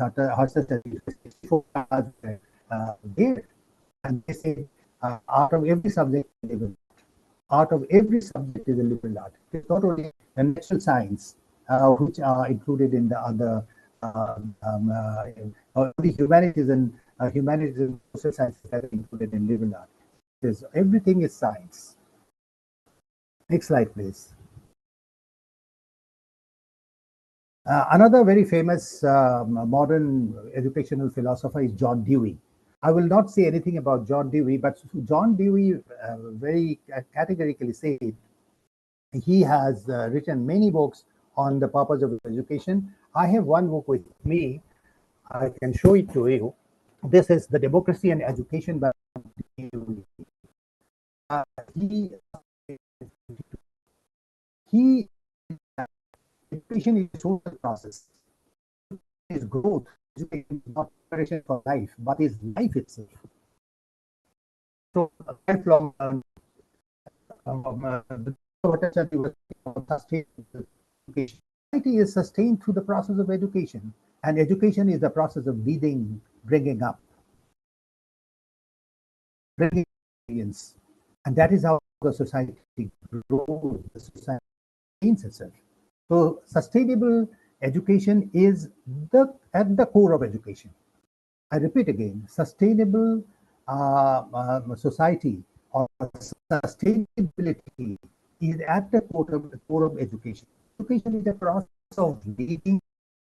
there, and they say out of every subject out of every subject is a liberal art. It's not only the natural science, which are included in the other the humanities and social sciences that are included in liberal art. Everything is science. Next slide, please. Another very famous modern educational philosopher is John Dewey. I will not say anything about John Dewey, but John Dewey very categorically said he has written many books on the purpose of education. I have one book with me. I can show it to you. This is The Democracy and Education by Dewey. Education is a social process. Is growth. Education is not preparation for life, but is life itself. So, lifelong society is sustained through the process of education, and education is the process of leading, bringing up, bringing experience, and that is how the society grows, the society sustains itself. So sustainable education is at the core of education. I repeat again, sustainable society or sustainability is at the core of education. Education is a process of leading,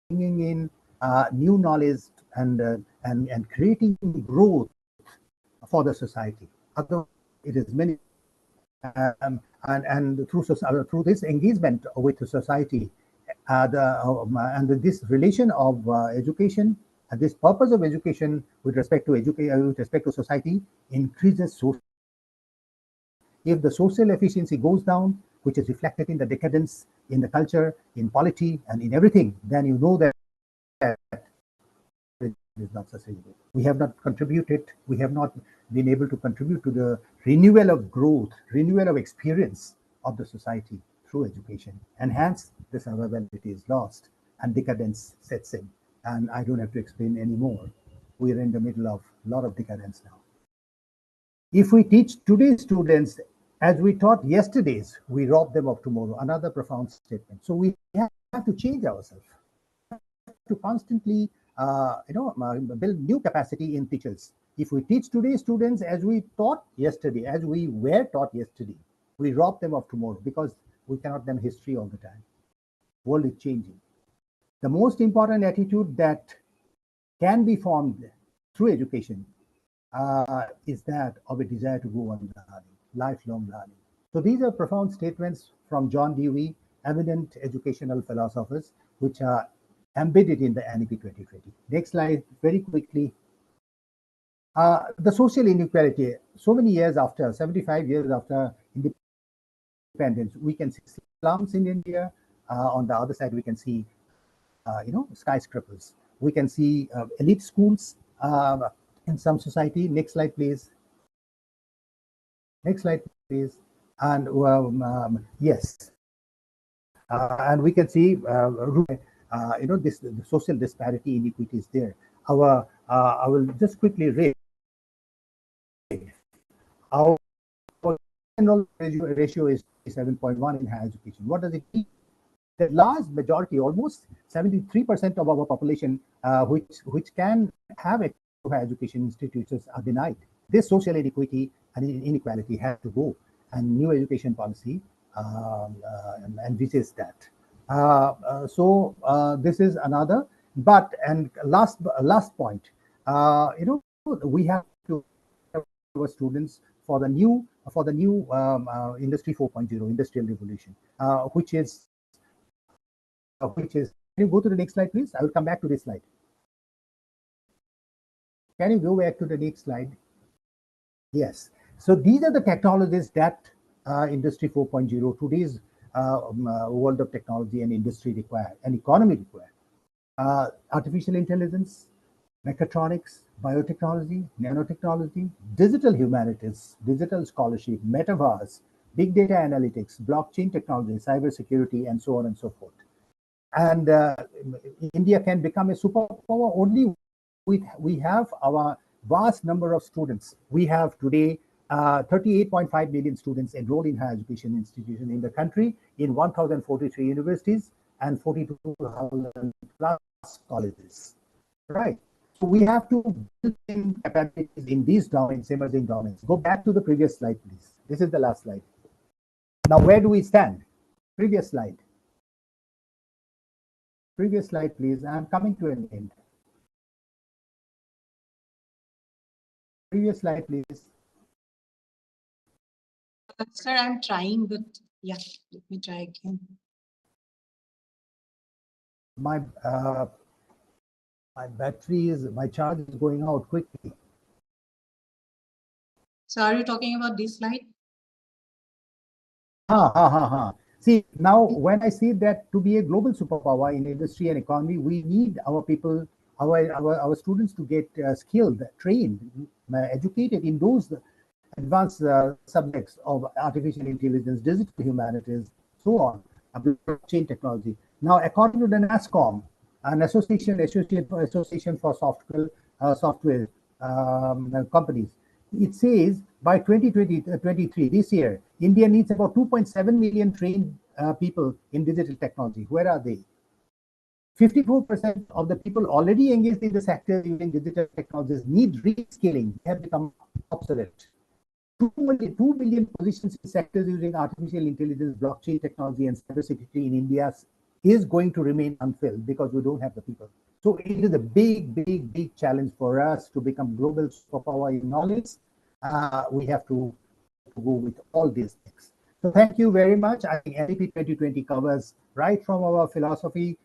bringing in new knowledge and creating growth for the society. Otherwise, it is many and through this engagement with the society, this relation of education and this purpose of education with respect to society increases social. If the social efficiency goes down, which is reflected in the decadence, in the culture, in polity, and in everything, then you know that it is not sustainable. We have not contributed, we have not been able to contribute to the renewal of growth, renewal of experience of the society through education. And hence, the survivability is lost and decadence sets in. And I don't have to explain anymore. We are in the middle of a lot of decadence now. If we teach today's students as we taught yesterday's, we rob them of tomorrow. Another profound statement. So we have to change ourselves, to constantly build new capacity in teachers. If we teach today's students as we taught yesterday, as we were taught yesterday, we rob them of tomorrow because we cannot learn history all the time. World is changing. The most important attitude that can be formed through education is that of a desire to go on learning, lifelong learning. So these are profound statements from John Dewey, eminent educational philosophers, which are embedded in the NEP 2020. Next slide, very quickly. The social inequality, so many years after, 75 years after independence, we can see slums in India. On the other side, we can see, skyscrapers. We can see elite schools in some society. Next slide, please. Next slide, please. And yes, and we can see, this the social disparity inequity is there. I will just quickly rate our general ratio is 7.1 in higher education. What does it mean? The large majority, almost 73% of our population, which can have a higher education institutions, are denied. This social inequity and inequality have to go, and new education policy envisages that. This is another. But and last point, we have to our students for the new industry 4.0 industrial revolution, which is. Can you go to the next slide, please? I will come back to this slide. Can you go back to the next slide? Yes. So these are the technologies that industry 4.0, today's world of technology and industry require, and economy require. Artificial intelligence, mechatronics, biotechnology, nanotechnology, digital humanities, digital scholarship, metaverse, big data analytics, blockchain technology, cybersecurity, and so on and so forth. And India can become a superpower only we have our vast number of students. We have today 38.5 million students enrolled in higher education institutions in the country in 1,043 universities and 42,000 plus colleges. Right. So we have to build in capacities in these domains, emerging domains. Go back to the previous slide, please. This is the last slide. Now, where do we stand? Previous slide. Previous slide, please. I'm coming to an end. Previous slide, please. Sir, I'm trying, but yeah, let me try again. My my charge is going out quickly. So are you talking about this slide? See, now when I say that to be a global superpower in industry and economy, we need our people, our students to get skilled, trained, educated in those advanced subjects of artificial intelligence, digital humanities, so on, blockchain technology. Now, according to the NASSCOM, an association for software companies, it says by 2023, this year, India needs about 2.7 million trained people in digital technology. Where are they? 54% of the people already engaged in the sector using digital technologies need reskilling. They have become obsolete. 2 billion positions in sectors using artificial intelligence, blockchain technology, and cybersecurity in India is going to remain unfilled because we don't have the people. So it is a big challenge for us to become global superpower in knowledge. We have to go with all these things. So thank you very much. I think NEP 2020 covers right from our philosophy,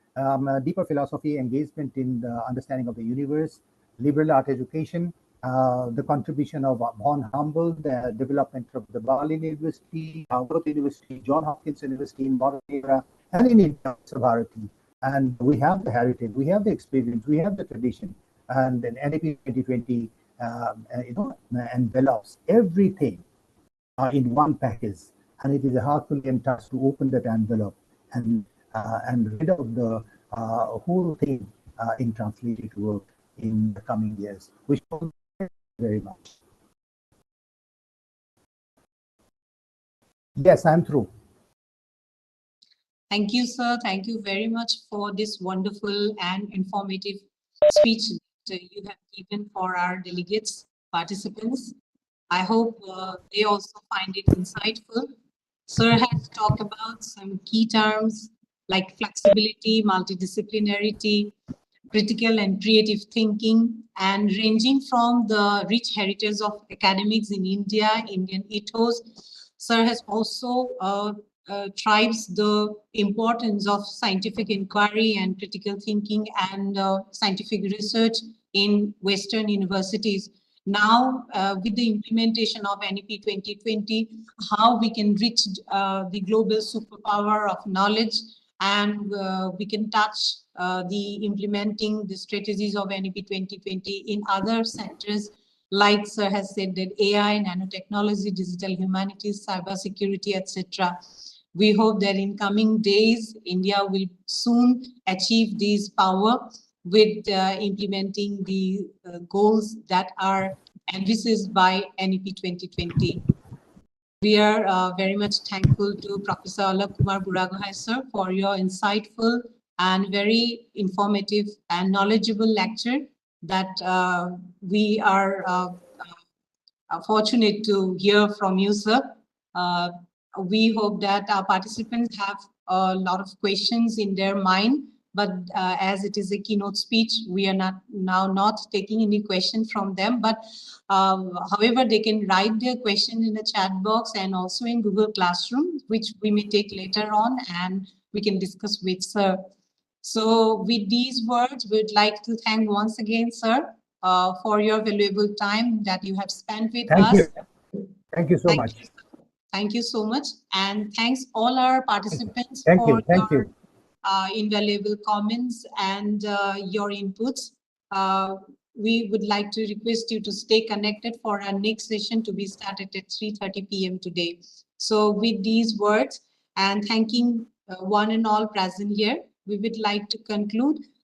deeper philosophy, engagement in the understanding of the universe, liberal art education, the contribution of Von Humboldt, the development of the Berlin University, Harvard University, Johns Hopkins University in modern era, and in India, Bharati. And we have the heritage, we have the experience, we have the tradition, and then NEP 2020 envelops everything in one package, and it is a Herculean task to open that envelope and rid of the whole thing in translated work in the coming years. We should very much. Yes, I'm through. Thank you, sir. Thank you very much for this wonderful and informative speech that you have given for our delegates, participants. I hope they also find it insightful. Sir has talked about some key terms like flexibility, multidisciplinarity, critical and creative thinking, and ranging from the rich heritage of academics in India, Indian ethos. Sir has also tribes the importance of scientific inquiry and critical thinking and scientific research in Western universities. Now, with the implementation of NEP 2020, how we can reach the global superpower of knowledge, and we can touch the implementing the strategies of NEP 2020 in other sectors, like sir has said, that AI, nanotechnology, digital humanities, cybersecurity, etc. We hope that in coming days, India will soon achieve this power with implementing the goals that are envisaged by NEP 2020. We are very much thankful to Professor Alok Kumar Buragohai sir for your insightful and very informative and knowledgeable lecture that we are fortunate to hear from you, sir. We hope that our participants have a lot of questions in their mind, but as it is a keynote speech, we are not taking any question from them. But however, they can write their question in the chat box and also in Google Classroom, which we may take later on and we can discuss with sir. So with these words, we'd like to thank once again, sir, for your valuable time that you have spent with us. Thank you. Thank you so much. Thank you so much. And thanks all our participants Thank for you. your invaluable comments and your inputs. We would like to request you to stay connected for our next session to be started at 3:30 p.m. today. So with these words and thanking one and all present here, we would like to conclude